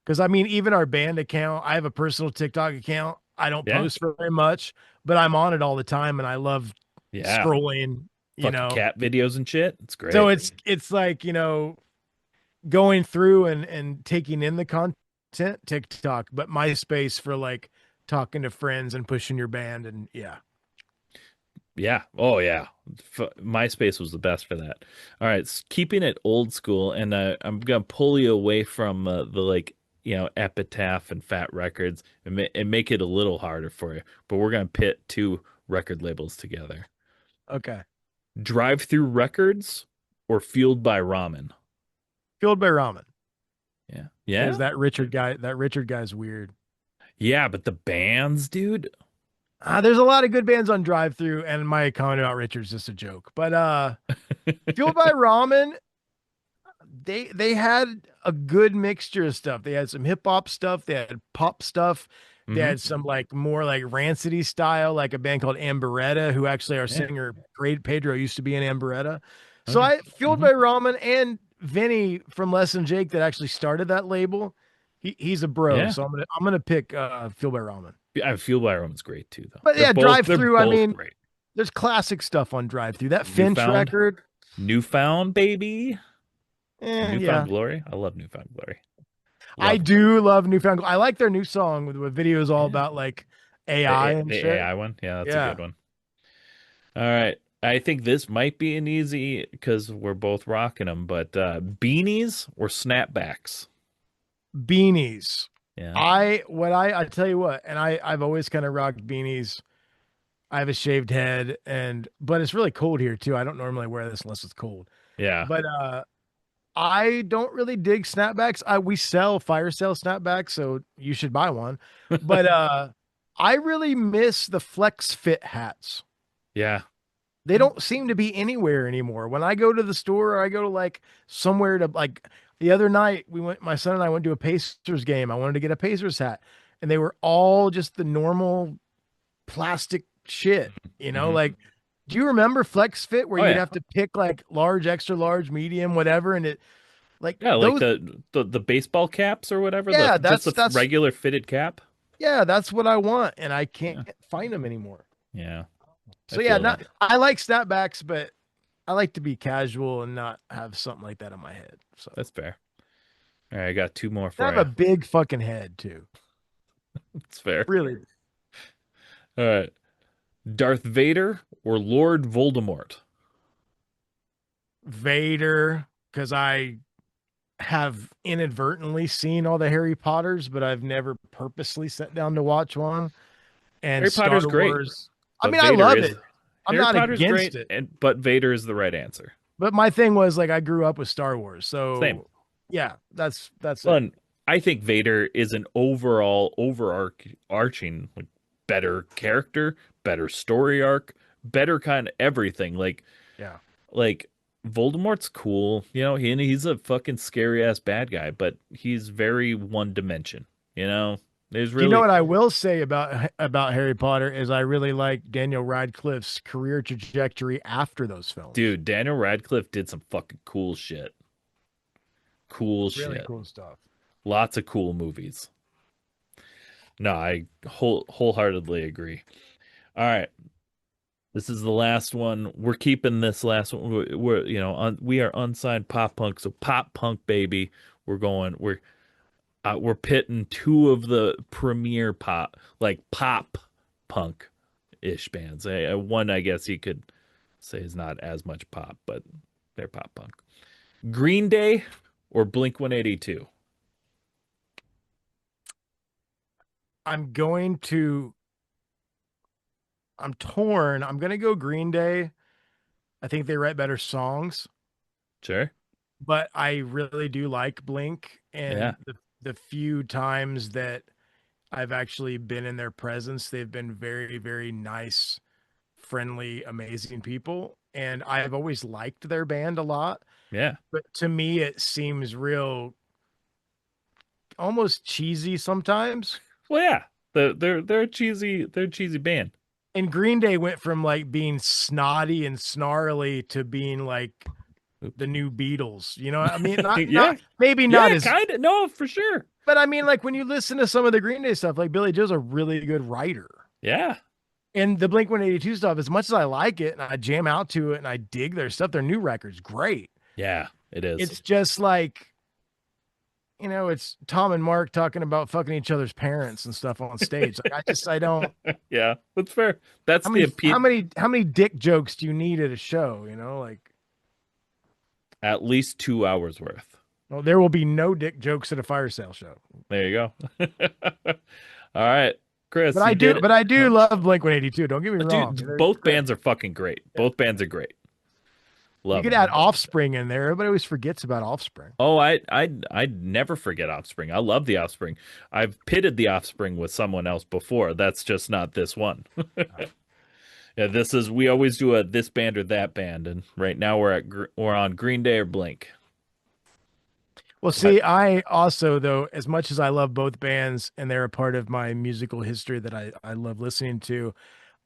Because I mean, even our band account, I have a personal TikTok account. I don't Yeah. post very much, but I'm on it all the time and I love Yeah. scrolling, you Fucking know. cat videos and shit. It's So great. it's like, going through and taking in the content, TikTok, but MySpace for like talking to friends and pushing your band and yeah. Yeah. Oh, yeah. MySpace was the best for that. All right. Keeping it old school, and I'm gonna pull you away from the like Epitaph and Fat Records and make it a little harder for you. But we're gonna pit two record labels together. Okay. Drive Through Records or Fueled by Ramen. Fueled by Ramen. Yeah. Because Yeah. that Richard guy's weird. Yeah, but the bands, dude. There's a lot of good bands on Drive Through, and my comment about Richard's just a joke. But Fueled by Ramen, they had a good mixture of stuff. They had some hip hop stuff, they had pop stuff, they Hmm. had some like more like rancidy style, like a band called Amberetta, who actually our Yeah. singer Great Pedro used to be in Amberetta. So Okay. I Fueled Hmm. by Ramen and Vinny from Less Than Jake that actually started that label. He's a bro, Yeah. so I'm gonna pick Fueled by Ramen. I Fueled by Ramen's great too, though. But yeah, Drive They're Through. I both mean, great. there's classic stuff on Drive Through. That Finch Newfound, record, Newfound, baby. Newfound yeah. Glory. I love Newfound Glory. I Love it. do love Newfound. I like their new song with videos all Yeah. about like AI and The shit. AI one. Yeah, that's a Yeah. good one. All right. I think this might be an easy because we're both rocking them, but beanies or snapbacks? Beanies. Yeah. I tell you what, and I've always kind of rocked beanies. I have a shaved head but it's really cold here too. I don't normally wear this unless it's cold. Yeah. But I don't really dig snapbacks. We sell fire sale snapbacks, so you should buy one. But I really miss the flex fit hats. Yeah. They don't seem to be anywhere anymore. When I go to the store or I go to like somewhere to like the other night, my son and I went to a Pacers game. I wanted to get a Pacers hat, and they were all just the normal plastic shit, Hmm. like, do you remember Flex Fit where Oh you'd yeah. have to pick like large, extra large, medium, whatever, and it like Yeah, like those, the baseball caps or whatever, yeah, just that's the that's regular fitted cap. yeah, that's what I want, and I can't Yeah. find them anymore. Yeah. I So yeah, feel not that. I like snapbacks, but I like to be casual and not have something like that on my head. So That's fair. All right, I got two more I for have a you. big fucking head too. It's fair. Really, All right. Darth Vader or Lord Voldemort? Vader, because I have inadvertently seen all the Harry Potters, but I've never purposely sat down to watch one. And Harry Potter's Star great, Wars, I but mean, I Vader love is it. I'm Harry not Potter's against great, it. and but Vader is the right answer. But my thing was like I grew up with Star Wars. Same. So yeah, that's Well, it. and I think Vader is an overall overarching like better character, better story arc, better kind of everything. Yeah. Like Voldemort's cool, he's a fucking scary ass bad guy, but he's very one dimension, you know. There's Do you know really what I will say about Harry Potter is I really like Daniel Radcliffe's career trajectory after those films. Dude, Daniel Radcliffe did some fucking cool shit. Cool Really shit. cool stuff. Lots of cool movies. No, I wholeheartedly agree. All right. This is the last one. We're keeping this last one. We are unsigned pop punk, so pop punk baby. We're going. We're pitting two of the premier pop punk ish bands. One, I guess you could say, is not as much pop, but they're pop punk. Green Day or Blink 182? I'm going to. I'm torn. I'm gonna go Green Day. I think they write better songs, Sure. but I really do like Blink, Yeah. and the few times that I've actually been in their presence, they've been very, very nice, friendly, amazing people. And I've always liked their band a lot. Yeah. But to me, it seems real, almost cheesy sometimes. Well, yeah. They're a cheesy band. And Green Day went from like being snotty and snarly to being like Oops. the new Beatles. You know, I mean, Yeah. maybe not Yeah, as, kind of. No, for sure. but I mean, like when you listen to some of the Green Day stuff, like Billy Joe's a really good writer. Yeah. And the Blink 182 stuff, as much as I like it and I jam out to it and I dig their stuff, their new record's great. Yeah, it is. It's just like, it's Tom and Mark talking about fucking each other's parents and stuff on stage. Like I don't. Yeah, that's fair. That's How the many appeal. how many dick jokes do you need at a show? Like, At least 2 hours worth. well, there will be no dick jokes at a fire sale show. There you go. All right, Chris, But I you do, did it. but I do love Blink 182. Don't get me wrong. Dude, They're both great. bands are fucking great. Yeah. Both bands are great. You Love could them. add Offspring in there. Everybody always forgets about Offspring. Oh, I never forget Offspring. I love the Offspring. I've pitted the Offspring with someone else before. That's just not this one. Yeah, we always do a this band or that band, and right now we're on Green Day or Blink. Well, But see, I also, though, as much as I love both bands and they're a part of my musical history that I love listening to,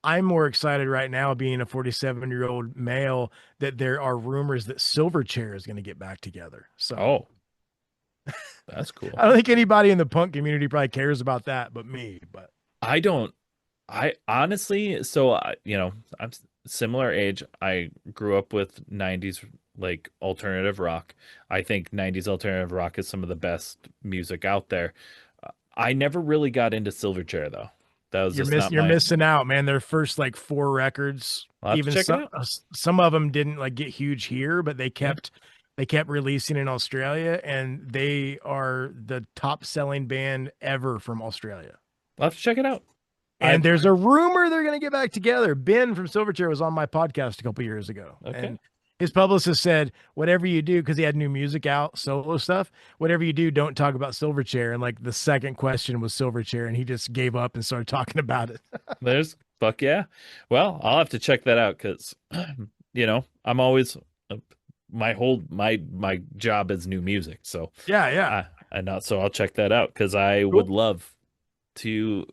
I'm more excited right now, being a 47-year-old male, that there are rumors that Silverchair is going to get back together. So oh, that's cool. I don't think anybody in the punk community probably cares about that, but me. But I don't. I honestly, I'm similar age. I grew up with 90s like alternative rock. I think 90s alternative rock is some of the best music out there. I never really got into Silverchair though. That was just not you're my. missing out, man. Their first like four records, I'll have to even check it out. some of them didn't like get huge here, but Yeah, they kept releasing in Australia, and they are the top selling band ever from Australia. I'll have to check it out. And I've there's a rumor they're going to get back together. Ben from Silverchair was on my podcast a couple years ago, okay. and his publicist said, "Whatever you do," because he had new music out, solo stuff. Whatever you do, don't talk about Silverchair. And like the second question was Silverchair, and he just gave up and started talking about it. There's fuck yeah. Well, I'll have to check that out because I'm always my job is new music, so Yeah, yeah, I know. So I'll check that out because I would cool. love to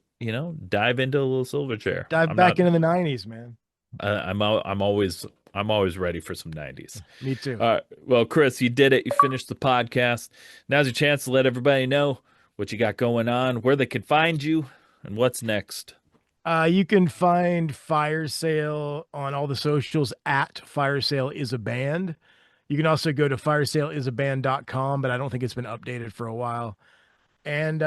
dive into a little Silverchair. Dive I'm back not. into the '90s, man. I'm always ready for some 90s. Me too. All right. Well, Chris, you did it. You finished the podcast. Now's your chance to let everybody know what you got going on, where they can find you, and what's next. You can find Fire Sale on all the socials at Fire Sale is a band. You can also go to firesaleisaband.com, but I don't think it's been updated for a while. And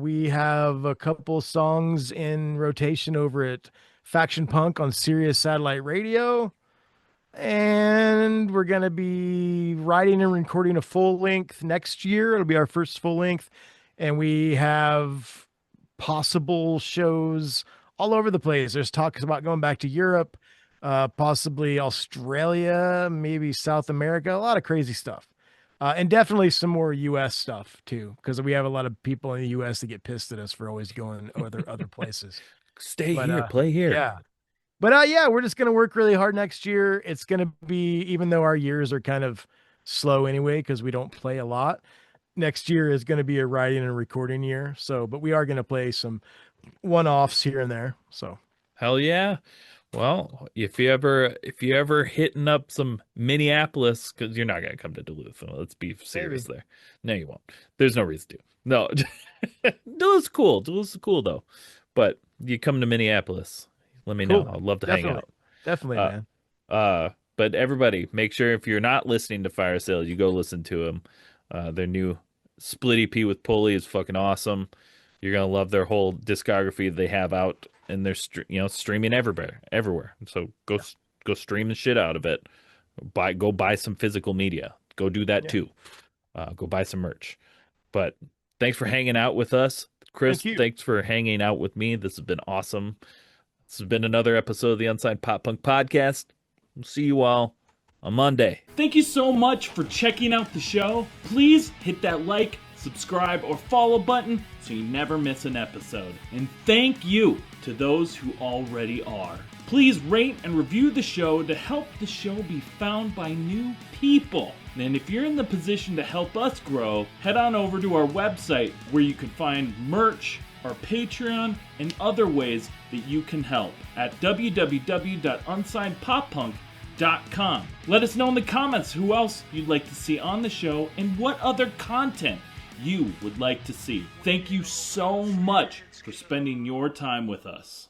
we have a couple songs in rotation over at Faction Punk on Sirius Satellite Radio. And we're going to be writing and recording a full length next year. It'll be our first full length. And we have possible shows all over the place. There's talks about going back to Europe, possibly Australia, maybe South America, a lot of crazy stuff. And definitely some more US stuff too, because we have a lot of people in the US that get pissed at us for always going other places. Stay But here, play here. yeah. But yeah, we're just gonna work really hard next year. It's gonna be, even though our years are kind of slow anyway, because we don't play a lot, next year is gonna be a writing and recording year. So, but we are gonna play some one-offs here and there. So Hell yeah. Well, if you ever hitting up some Minneapolis, because you're not gonna come to Duluth, so let's be serious maybe. there. No, you won't. There's no reason to. No, Duluth's cool. Duluth's cool though, but you come to Minneapolis, Let me know. Cool. I'd love to hang Definitely. out. Definitely, Uh, man. but everybody, make sure if you're not listening to Fire Sales, you go listen to them. Their new Split EP with Pulley is fucking awesome. You're gonna love their whole discography they have out, and they're streaming everywhere. So go stream the shit out of it. Go buy some physical media. Go do that Yeah. too. Go buy some merch. But thanks for hanging out with us, Chris. Thank you. Thanks for hanging out with me. This has been awesome. This has been another episode of the Unsigned Pop Punk Podcast. We'll see you all on Monday. Thank you so much for checking out the show. Please hit that like, subscribe, or follow button so you never miss an episode. And thank you to those who already are. Please rate and review the show to help the show be found by new people. And if you're in the position to help us grow, head on over to our website where you can find merch, our Patreon, and other ways that you can help at www.unsignedpoppunk.com. Let us know in the comments who else you'd like to see on the show and what other content you would like to see. Thank you so much for spending your time with us.